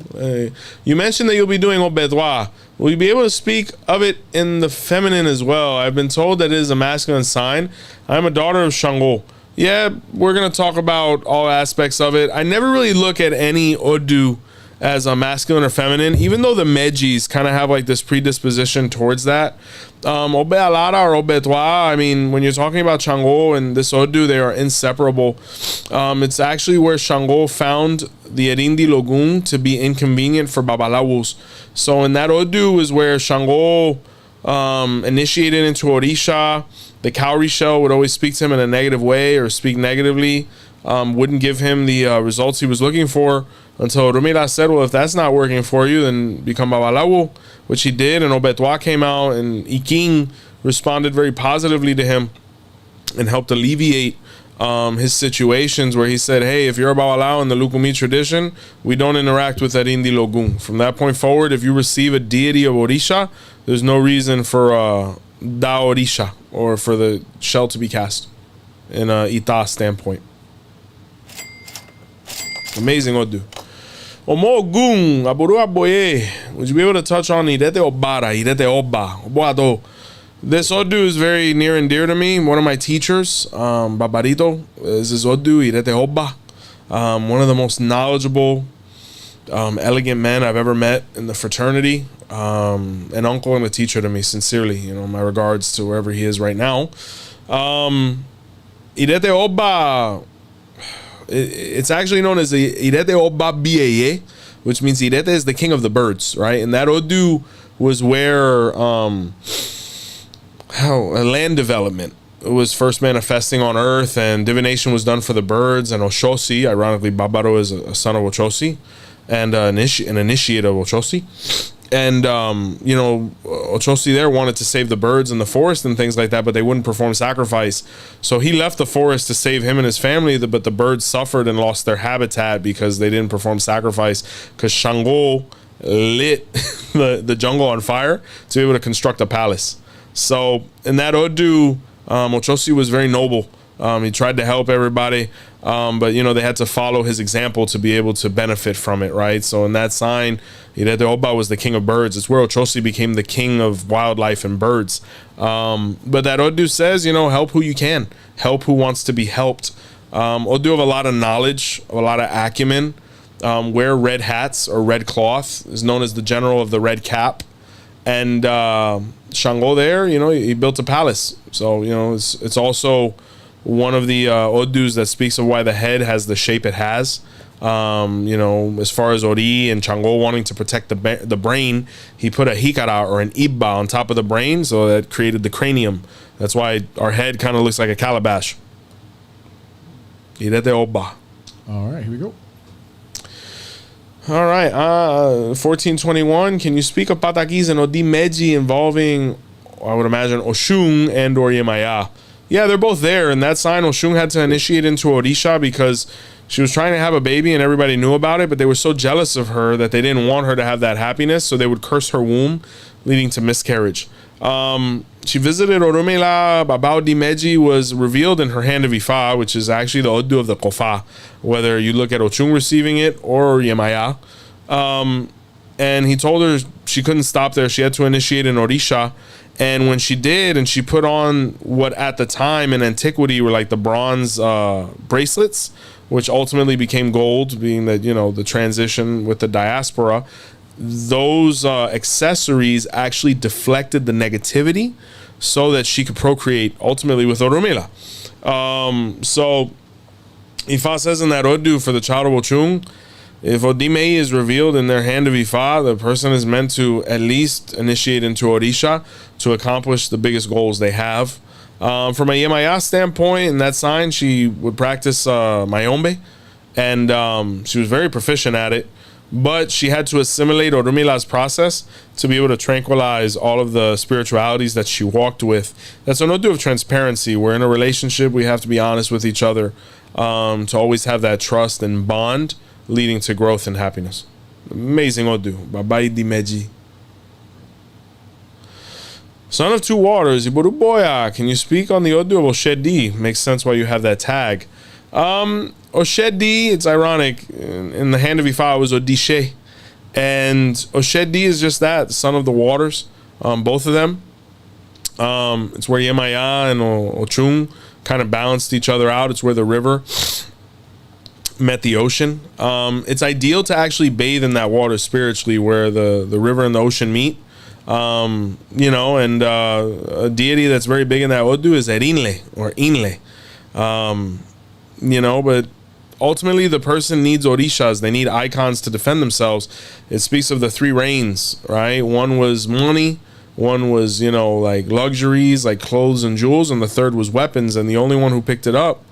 You mentioned that you'll be doing Obedwa. Will you be able to speak of it in the feminine as well? I've been told that it is a masculine sign. I'm a daughter of Shango. Yeah, we're going to talk about all aspects of it. I never really look at any Odu as a masculine or feminine, even though the Mejis kind of have like this predisposition towards that. Obe Alara or Obetwa, I mean, when you're talking about Shango and this Odu, they are inseparable. It's actually where Shango found the Erindi Logun to be inconvenient for Babalawos. So in that Odu is where Shango initiated into Orisha. The cowrie shell would always speak to him in a negative way or speak negatively, wouldn't give him the results he was looking for, until Rumila said, well, if that's not working for you, then become Babalawo, which he did. And Obetwa came out, and Iking responded very positively to him and helped alleviate his situations, where he said, hey, if you're a Babalawo in the Lukumi tradition, we don't interact with Erindi Logun. From that point forward, if you receive a deity of Orisha, there's no reason for Da Orisha, or for the shell to be cast in a Ita standpoint. Amazing Odu. Omogun, Aburu Aboye. Would you be able to touch on Irete Obara, Irete Oba, Oboado? This Odu is very near and dear to me. One of my teachers, Babarito, is this Odu, Irete Oba. One of the most knowledgeable, elegant men I've ever met in the fraternity. An uncle and a teacher to me, sincerely. You know, my regards to wherever he is right now. Irete Oba. It's actually known as the Irete Oba Bieye, which means Irete is the king of the birds, right? And that Odu was where land development was first manifesting on earth, and divination was done for the birds. And Oshosi, ironically, Babaro is a son of Oshosi, and an initiate of Oshosi. And, you know, Ochosi there wanted to save the birds in the forest and things like that, but they wouldn't perform sacrifice. So he left the forest to save him and his family, but the birds suffered and lost their habitat because they didn't perform sacrifice, because Shango lit the jungle on fire to be able to construct a palace. So in that Odu, Ochosi was very noble. He tried to help everybody, but, you know, they had to follow his example to be able to benefit from it, right? So in that sign, Irete Oba was the king of birds. It's where Ochosi became the king of wildlife and birds. But that Odu says, you know, help who you can. Help who wants to be helped. Odu have a lot of knowledge, a lot of acumen. Wear red hats or red cloth, is known as the general of the red cap. And Shango there, you know, he built a palace. So, you know, it's also one of the Odus that speaks of why the head has the shape it has. You know, as far as Ori and Shango wanting to protect the brain, he put a hikara or an ibba on top of the brain, so that created the cranium. That's why our head kind of looks like a calabash. Irete Oba. All right, here we go. All right, 1421. Can you speak of Patakis and Odi Meji involving, I would imagine, Oshun and or Yemaya? Yeah, they're both there. And that sign, Oshun had to initiate into Orisha because she was trying to have a baby and everybody knew about it, but they were so jealous of her that they didn't want her to have that happiness, so they would curse her womb, leading to miscarriage. She visited Orumela. Babao Dimeji was revealed in her hand of Ifa, which is actually the Odu of the Kofa, whether you look at Ochung receiving it or Yemaya. and he told her she couldn't stop there. She had to initiate an orisha. And when she did, and she put on what at the time in antiquity were like the bronze bracelets, which ultimately became gold, being that, the transition with the diaspora, those accessories actually deflected the negativity so that she could procreate ultimately with Oromila. So Ifa says in that Odu for the child of Ochung, if Odimei is revealed in their hand of Ifa, the person is meant to at least initiate into Orisha to accomplish the biggest goals they have. From a Yemaya standpoint, in that sign, she would practice Mayombe, and she was very proficient at it, but she had to assimilate Orumila's process to be able to tranquilize all of the spiritualities that she walked with. That's an Odu of transparency. We're in a relationship, we have to be honest with each other, to always have that trust and bond, leading to growth and happiness. Amazing Odu. Babai Dimeji. Son of Two Waters, Iboruboya. Can you speak on the Odu of Oshedi? Makes sense why you have that tag. Oshedi, it's ironic. In the hand of Ifa, it was Odishe. And Oshedi is just that, son of the waters. Both of them. It's where Yemaya and Ochung kind of balanced each other out. It's where the river met the ocean. It's ideal to actually bathe in that water spiritually, where the river and the ocean meet. And a deity that's very big in that Odu is Erinle or Inle. But ultimately the person needs orishas. They need icons to defend themselves. It speaks of the three rains, right? One was money, one was, like luxuries, like clothes and jewels, and the third was weapons. And the only one who picked it up,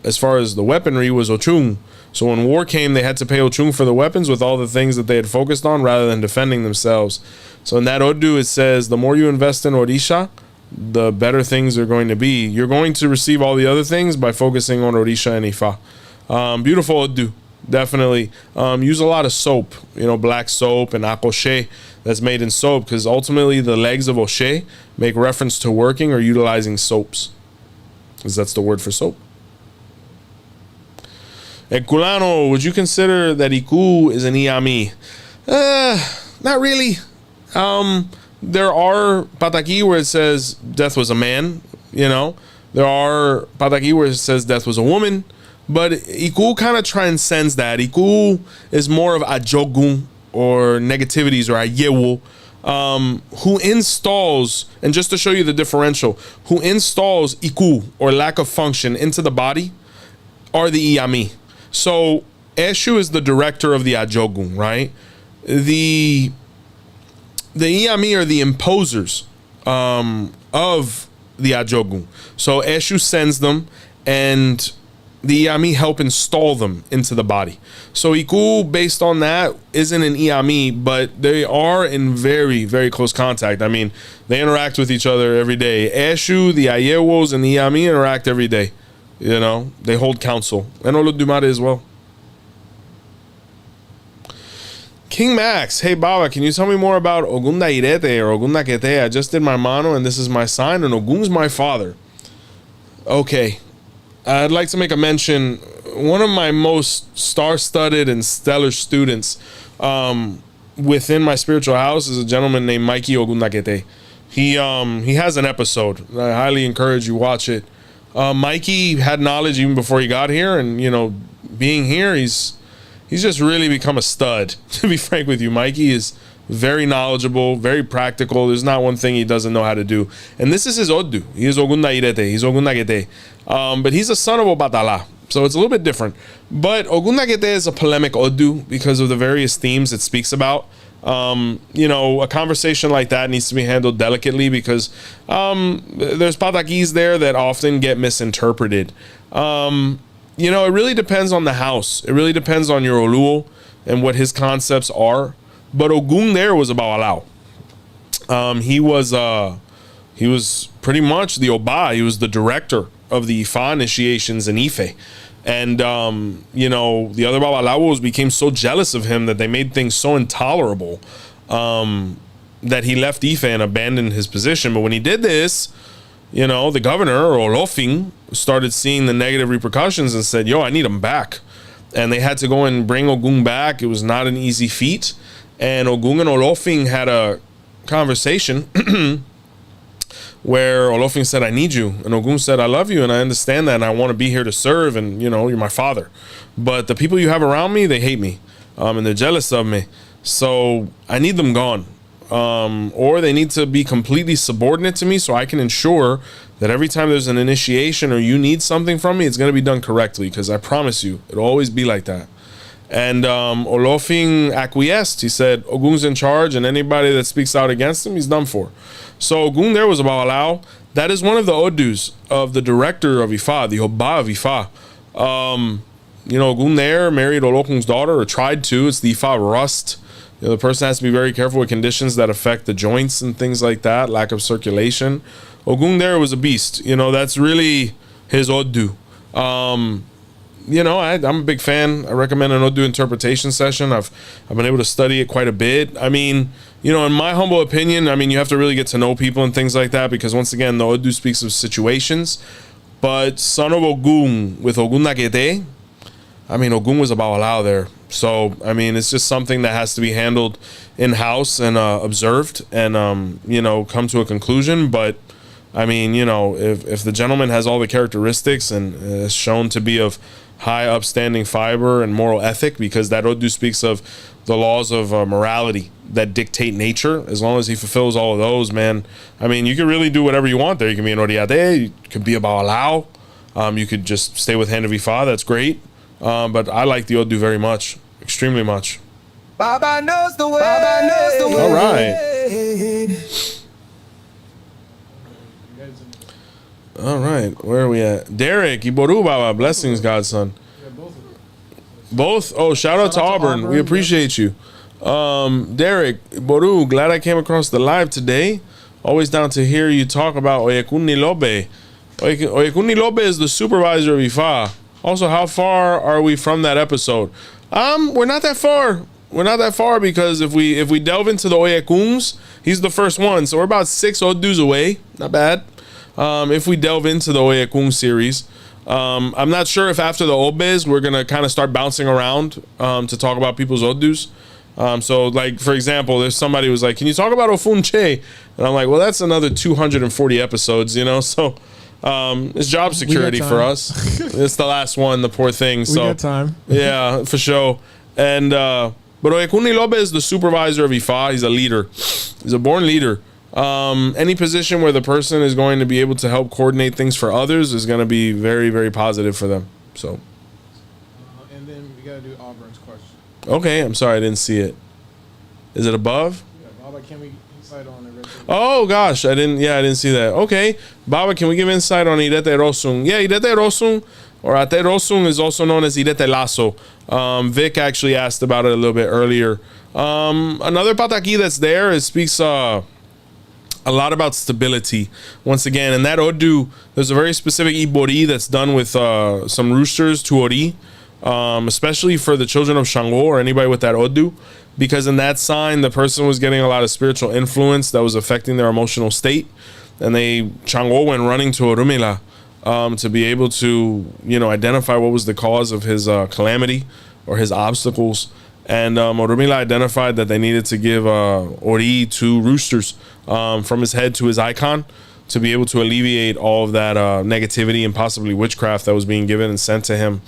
as far as the weaponry, was Ochung. So when war came, they had to pay Ochung for the weapons with all the things that they had focused on rather than defending themselves. So in that Odu, it says, the more you invest in Orisha, the better things are going to be. You're going to receive all the other things by focusing on Orisha and Ifa. Beautiful Odu, definitely. Use a lot of soap, black soap and akoshe that's made in soap, because ultimately the legs of Oshe make reference to working or utilizing soaps, because that's the word for soap. Kulano, would you consider that Iku is an Iami? Not really. There are pataki where it says death was a man, There are pataki where it says death was a woman, but Iku kind of transcends that. Iku is more of Ajogun or negativities or Ayewo, who installs, and just to show you the differential, who installs Iku or lack of function into the body are the Iami. So Eshu is the director of the Ajogun, right? The Iami are the imposers of the Ajogun. So Eshu sends them, and the Iami help install them into the body. So Iku, based on that, isn't an Iami, but they are in very, very close contact. I mean, they interact with each other every day. Eshu, the Ayewos, and the Iami interact every day. They hold counsel. And Olodumare as well. King Max, hey Baba, can you tell me more about Ogunda Irete or Ogunda Kete? I just did my mano and this is my sign, and Ogun's my father. Okay. I'd like to make a mention. One of my most star-studded and stellar students within my spiritual house is a gentleman named Mikey Ogunda Kete. He has an episode. I highly encourage you watch it. Mikey had knowledge even before he got here, and being here, he's just really become a stud. To be frank with you, Mikey is very knowledgeable, very practical. There's not one thing he doesn't know how to do. And this is his Odu. He is Ogunda Irete. He's Ogunda Gete. But he's a son of Obatala, so it's a little bit different. But Ogunda Gete is a polemic Odu because of the various themes it speaks about. A conversation like that needs to be handled delicately because there's patakis there that often get misinterpreted. It really depends on the house. It really depends on your Oluo and what his concepts are. But Ogun there was about Alao. He was pretty much the Oba. He was the director of the Ifa initiations in Ife. And, the other Babalawos became so jealous of him that they made things so intolerable that he left Ife and abandoned his position. But when he did this, the governor, or Olofing, started seeing the negative repercussions and said, I need him back. and they had to go and bring Ogun back. It was not an easy feat. And Ogun and Olofin had a conversation where Olofin said, I need you. And Ogun said, I love you and I understand that and I want to be here to serve and, you know, you're my father. But the people you have around me, they hate me and they're jealous of me. So I need them gone. Or they need to be completely subordinate to me so I can ensure that every time there's an initiation or you need something from me, it's going to be done correctly because I promise you, it'll always be like that. And Olofin acquiesced. He said, Ogun's in charge and anybody that speaks out against him, he's done for. So Ogun there was a Babalao. That is one of the Odus of the director of Ifa, the Oba of Ifa. You know, Ogun there married Olokun's daughter, or tried to. It's the Ifa rust. You know, the person has to be very careful with conditions that affect the joints and things like that, lack of circulation. Ogun there was a beast. You know, that's really his Odu. You know, I'm a big fan. I recommend an Odu interpretation session. I've been able to study it quite a bit. I mean, you know, in my humble opinion, I mean, you have to really get to know people and things like that because once again, the Odu speaks of situations. But son of Ogun with Ogun Nakete, I mean, Ogun was a Babalao there. So, I mean, it's just something that has to be handled in-house and observed and, you know, come to a conclusion. But, I mean, you know, if the gentleman has all the characteristics and is shown to be of high upstanding fiber and moral ethic, because that Odu speaks of the laws of morality that dictate nature, as long as he fulfills all of those, man, I mean, you can really do whatever you want there. You can be an Oriade, you could be a Babalao, you could just stay with Hand of Ifa, that's great. But I like the Odu very much, extremely much. Baba knows the way. Baba knows the way. All right. All right, where are we at? Derek, Iboru Baba, blessings, Godson. Both? Oh, shout out to Auburn. We appreciate you. Derek, Iboru, glad I came across the live today. Always down to hear you talk about Oyekuni Lobe. Oyekuni Lobe is the supervisor of Ifa. Also, how far are we from that episode? We're not that far. We're not that far because if we delve into the Oyekuns, he's the first one. So we're about 6 Odus away. Not bad. If we delve into the Oyekun series, I'm not sure if after the Obes we're gonna kind of start bouncing around to talk about people's Odus. So like for example, there's somebody who was like, "Can you talk about Ofunche?" And I'm like, "Well, that's another 240 episodes, you know." So it's job security for us. It's the last one, the poor thing. So we got time. Yeah, for sure. And but Oyekuni Lobe is the supervisor of Ifa. He's a leader. He's a born leader. Any position where the person is going to be able to help coordinate things for others is going to be very, very positive for them. So, and then we got to do Auburn's question. Okay, I'm sorry, I didn't see it. Is it above? Yeah, Baba, can we insight on it? Oh gosh, I didn't see that. Okay, Baba, can we give insight on Irete Rosun? Yeah, Irete Rosun, or Ate Rosun, is also known as Irete Lasso. Vic actually asked about it a little bit earlier. Another pataki that's there, it speaks a lot about stability. Once again, in that Odu, there's a very specific Ibori that's done with some roosters, Tuori, especially for the children of Shango or anybody with that Odu, because in that sign, the person was getting a lot of spiritual influence that was affecting their emotional state, and Shango went running to Orumila to be able to, you know, identify what was the cause of his calamity or his obstacles. And Orumila identified that they needed to give Ori 2 roosters from his head to his icon to be able to alleviate all of that negativity and possibly witchcraft that was being given and sent to him.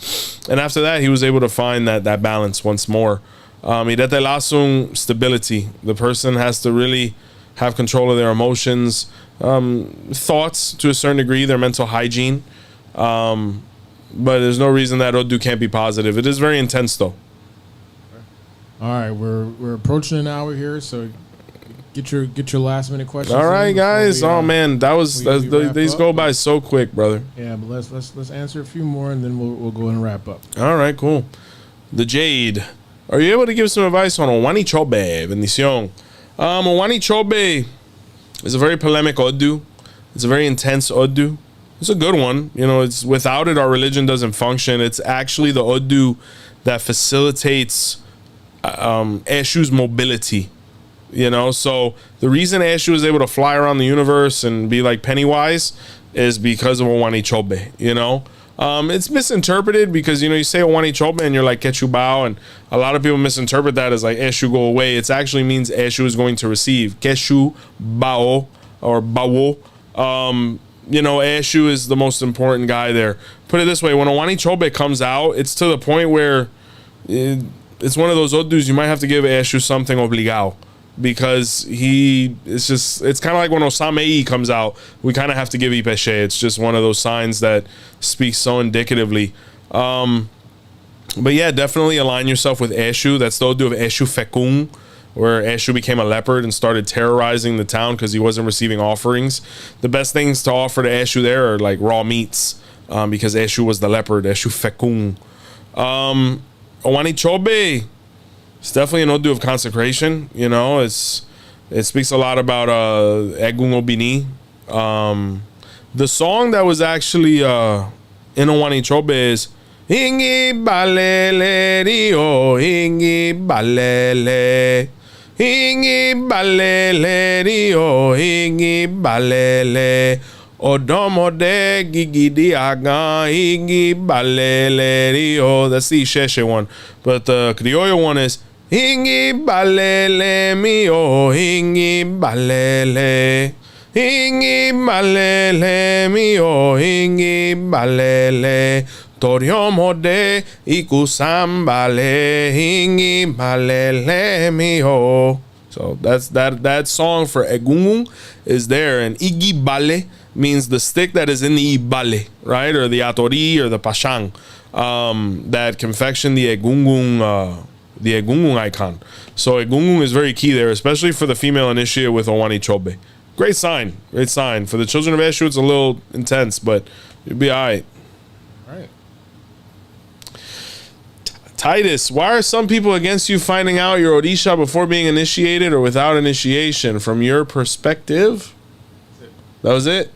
And after that, he was able to find that balance once more. Irete Lasung, stability. The person has to really have control of their emotions, thoughts to a certain degree, their mental hygiene. But there's no reason that Odu can't be positive. It is very intense, though. All right, we're approaching an hour here, so get your last minute questions. All right, guys. Oh man, these go by so quick, brother. Yeah, but let's answer a few more, and then we'll go and wrap up. All right, cool. The Jade, are you able to give some advice on Owani Chobe? Bendición. Owani Chobe is a very polemic Odu. It's a very intense Odu. It's a good one. You know, it's without it, our religion doesn't function. It's actually the Odu that facilitates Eshu's mobility, you know. So the reason Eshu is able to fly around the universe and be like Pennywise is because of Owani Chobe, you know. It's misinterpreted because, you know, you say Owani Chobe and you're like Kechu Bao, and a lot of people misinterpret that as like Eshu go away. It actually means Eshu is going to receive. Keshu Bao or Bawo. You know, Eshu is the most important guy there. Put it this way, when Owani Chobe comes out, it's to the point where it's one of those odus you might have to give Eshu something obligado. Because it's kind of like when Osamei comes out, we kind of have to give Ipeshe. It's just one of those signs that speaks so indicatively. But yeah, definitely align yourself with Eshu. That's the Odu of Eshu Fekung, where Eshu became a leopard and started terrorizing the town because he wasn't receiving offerings. The best things to offer to Eshu there are like raw meats, because Eshu was the leopard, Eshu Fekung. Owani Chobe, it's definitely an Odu of consecration. You know, it speaks a lot about Egun Obini. The song that was actually in Owani Chobe is Hingi Balele Rio, Hingi Balele, Hingi Balele Rio, Hingi Balele, Odomo de Gigidi Aga, Hingi Balele Rio. That's the Isheshe one. But the Criollo one is Hingi balele mio, hingi balele, hingi balele mio, hingi balele, toriomo de ikusambale, hingi balele mio. So that's that song for Egungun is there, and Igi Bale means the stick that is in the Ibale, right, or the Atori or the Pashang, that confection the Egungun icon. So Egungun is very key there, especially for the female initiate with Owani Chobe. Great sign, great sign. For the children of Eshu, it's a little intense, but you'll be all right. All right. Titus, why are some people against you finding out your Odisha before being initiated or without initiation? From your perspective? That was it?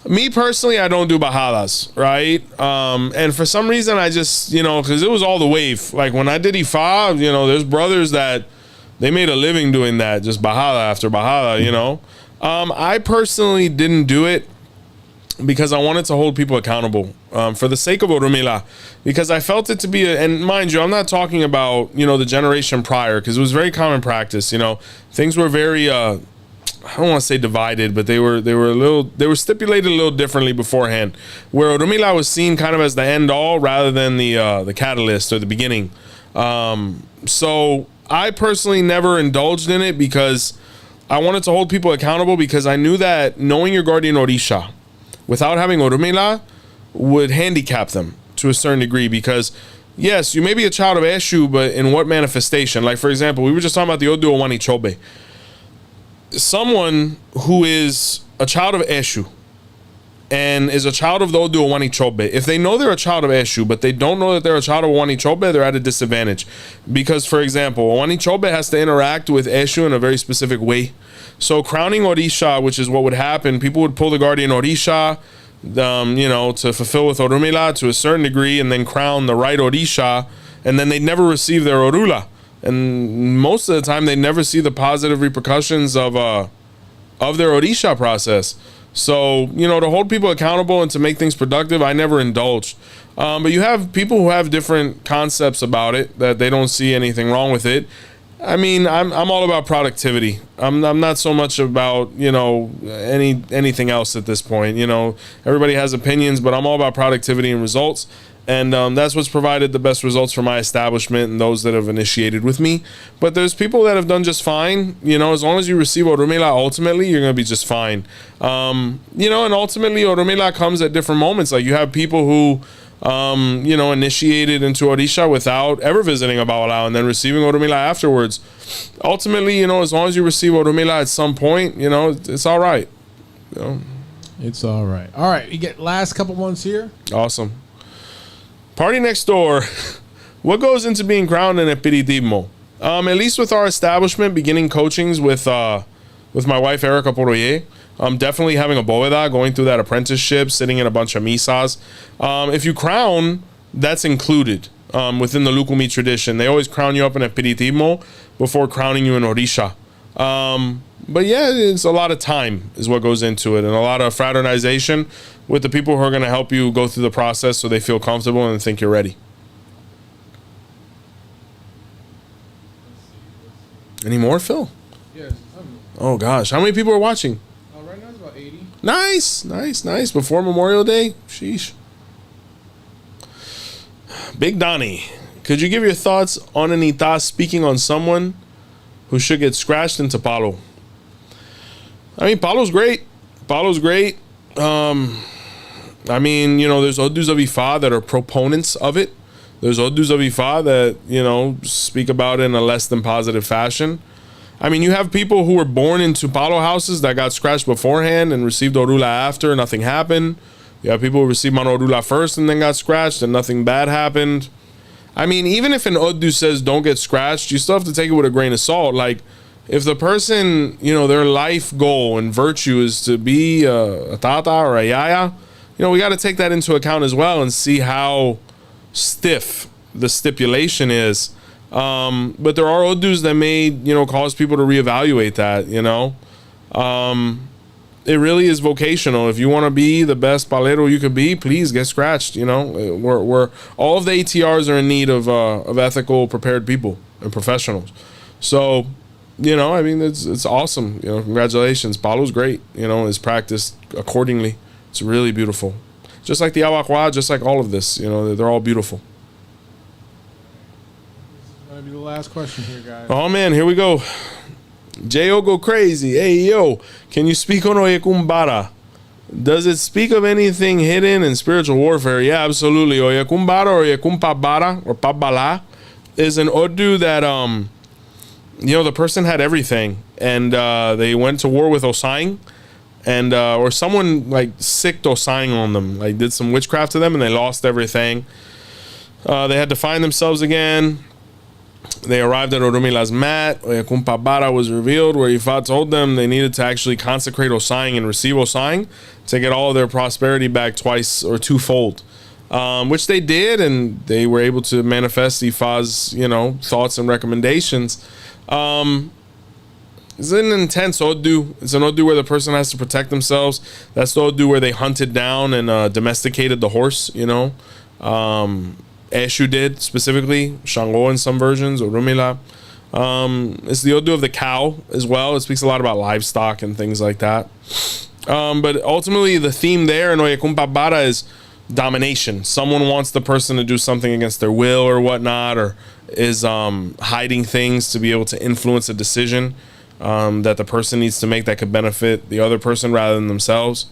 Me personally, I don't do bajadas, right? And for some reason, I just, you know, because it was all the wave. Like when I did Ifa, you know, there's brothers that they made a living doing that, just bajada after bajada, you know. I personally didn't do it because I wanted to hold people accountable for the sake of Orumila, because I felt it to be, and mind you, I'm not talking about, you know, the generation prior, because it was very common practice, you know. Things were very, I don't want to say divided, but they were stipulated a little differently beforehand, where Orumila was seen kind of as the end all rather than the catalyst or the beginning. So I personally never indulged in it because I wanted to hold people accountable, because I knew that knowing your guardian Orisha without having Orumila would handicap them to a certain degree, because yes, you may be a child of Eshu, but in what manifestation? Like for example, we were just talking about the Odu Owani Chobe. Someone who is a child of Eshu and is a child of the Odu Owani Chobe, if they know they're a child of Eshu, but they don't know that they're a child of Owani Chobe, they're at a disadvantage. Because, for example, Owani Chobe has to interact with Eshu in a very specific way. So crowning Orisha, which is what would happen, people would pull the guardian Orisha, you know, to fulfill with Orumila to a certain degree, and then crown the right Orisha, and then they'd never receive their Orula. And most of the time, they never see the positive repercussions of their Orisha process. So, you know, to hold people accountable and to make things productive, I never indulged. But you have people who have different concepts about it, that they don't see anything wrong with it. I mean, I'm all about productivity. I'm not so much about, you know, anything else at this point. You know, everybody has opinions, but I'm all about productivity and results. And that's what's provided the best results for my establishment and those that have initiated with me. But there's people that have done just fine. You know, as long as you receive Orumila, ultimately, you're going to be just fine. You know, and ultimately, Orumila comes at different moments. Like you have people who, you know, initiated into Orisha without ever visiting a Bawala and then receiving Orumila afterwards. Ultimately, you know, as long as you receive Orumila at some point, you know, it's all right. You know? It's all right. All right, you get last couple ones here. Awesome. Party next door. What goes into being crowned in Espiritismo? At least with our establishment, beginning coachings with my wife Erica Poroye. Definitely having a boveda, going through that apprenticeship, sitting in a bunch of misas. If you crown, that's included within the Lukumi tradition. They always crown you up in Espiritismo before crowning you in Orisha. But yeah, it's a lot of time is what goes into it, and a lot of fraternization with the people who are going to help you go through the process so they feel comfortable and think you're ready. Any more, Phil? Yeah. Oh gosh, how many people are watching? Right now it's about 80. Nice. Before Memorial Day? Sheesh. Big Donnie, could you give your thoughts on an ita speaking on someone who should get scratched into palo? I mean, palo's great. I mean, you know, there's Odus of Ifa that are proponents of it. There's Odus of Ifa that, you know, speak about it in a less than positive fashion. I mean, you have people who were born into palo houses that got scratched beforehand and received Orula after, nothing happened. You have people who received Mano Orula first and then got scratched and nothing bad happened. I mean, even if an Odu says don't get scratched, you still have to take it with a grain of salt. Like, if the person, you know, their life goal and virtue is to be a tata or a yaya, you know, we got to take that into account as well and see how stiff the stipulation is. But there are Odus that may, you know, cause people to reevaluate that, you know. It really is vocational. If you want to be the best palero you could be, please get scratched, you know. We're all of the ATRs are in need of ethical, prepared people and professionals. So, you know, I mean, it's awesome. You know, congratulations. Palo's great, you know, is practiced accordingly. It's really beautiful. Just like the Awakwa, just like all of this, you know, they're all beautiful. This is going to be the last question here, guys. Oh, man, here we go. J.O. go crazy. Hey, yo, can you speak on Oyekumbara? Does it speak of anything hidden in spiritual warfare? Yeah, absolutely. Oyekumbara or Oyekumpabara or Pabala is an Odu that, you know, the person had everything and they went to war with Osang. And or someone like sicked Osang on them, like did some witchcraft to them, and they lost everything. They had to find themselves again. They arrived at Orumila's mat. Oyekumpabara was revealed, where Ifa told them they needed to actually consecrate Osang and receive Osang to get all of their prosperity back twice or twofold, which they did, and they were able to manifest Ifa's, you know, thoughts and recommendations. It's an intense Odu. It's an Odu where the person has to protect themselves. That's the Odu where they hunted down and domesticated the horse, you know. Eshu did, specifically. Shango in some versions, or Rumila. It's the Odu of the cow as well. It speaks a lot about livestock and things like that. But ultimately, the theme there in Oyekumpabara is domination. Someone wants the person to do something against their will or whatnot, or is hiding things to be able to influence a decision that the person needs to make that could benefit the other person rather than themselves.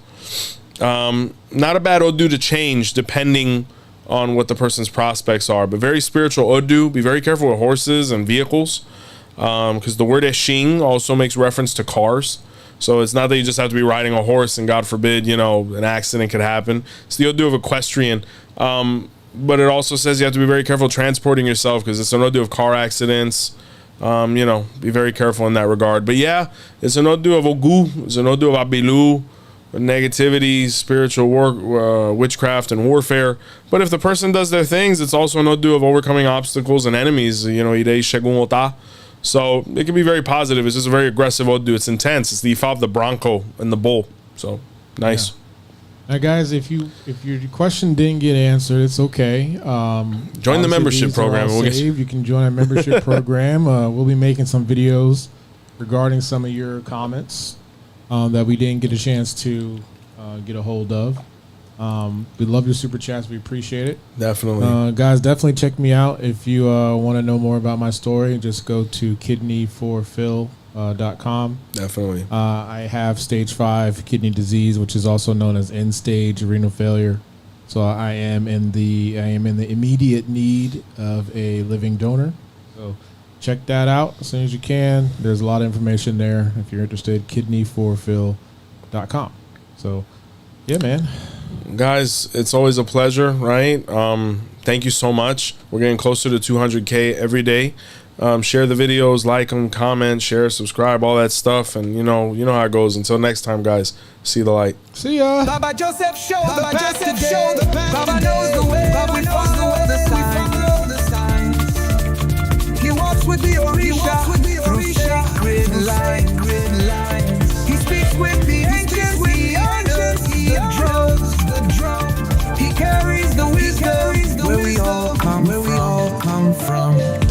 Not a bad Odu to change depending on what the person's prospects are, but very spiritual Odu. Be very careful with horses and vehicles, because the word Eshing also makes reference to cars. So it's not that you just have to be riding a horse and God forbid, you know, an accident could happen. It's the Odu of equestrian. But it also says you have to be very careful transporting yourself, because it's an Odu of car accidents. You know, be very careful in that regard. But yeah, it's an Odu of Ogu, it's an Odu of Abilu, negativity, spiritual war, witchcraft, and warfare. But if the person does their things, it's also an Odu of overcoming obstacles and enemies, you know, Irei Shegun Ota. So it can be very positive. It's just a very aggressive Odu. It's intense. It's the Ifa of the Bronco and the bull. So nice. Yeah. Now, guys, if your question didn't get answered, it's okay. Join the membership program. You can join our membership program. We'll be making some videos regarding some of your comments that we didn't get a chance to get a hold of. We love your super chats. We appreciate it. Definitely. Guys, definitely check me out. If you want to know more about my story, just go to kidney4phil.com. Definitely. I have stage 5 kidney disease, which is also known as end stage renal failure. So I am in the immediate need of a living donor. So check that out as soon as you can. There's a lot of information there if you're interested. kidney4phil.com. So yeah, man. Guys, it's always a pleasure, right? Thank you so much. We're getting closer to 200K every day. Share the videos, like them, comment, share, subscribe, all that stuff, and you know how it goes. Until next time, guys, see the light. See ya. Baba Joseph show the past today. Baba knows the way. Baba follow the signs. He walks with the Orisha through sacred line. with the ancients, he honors the drums. He carries the wisdom where we all come from.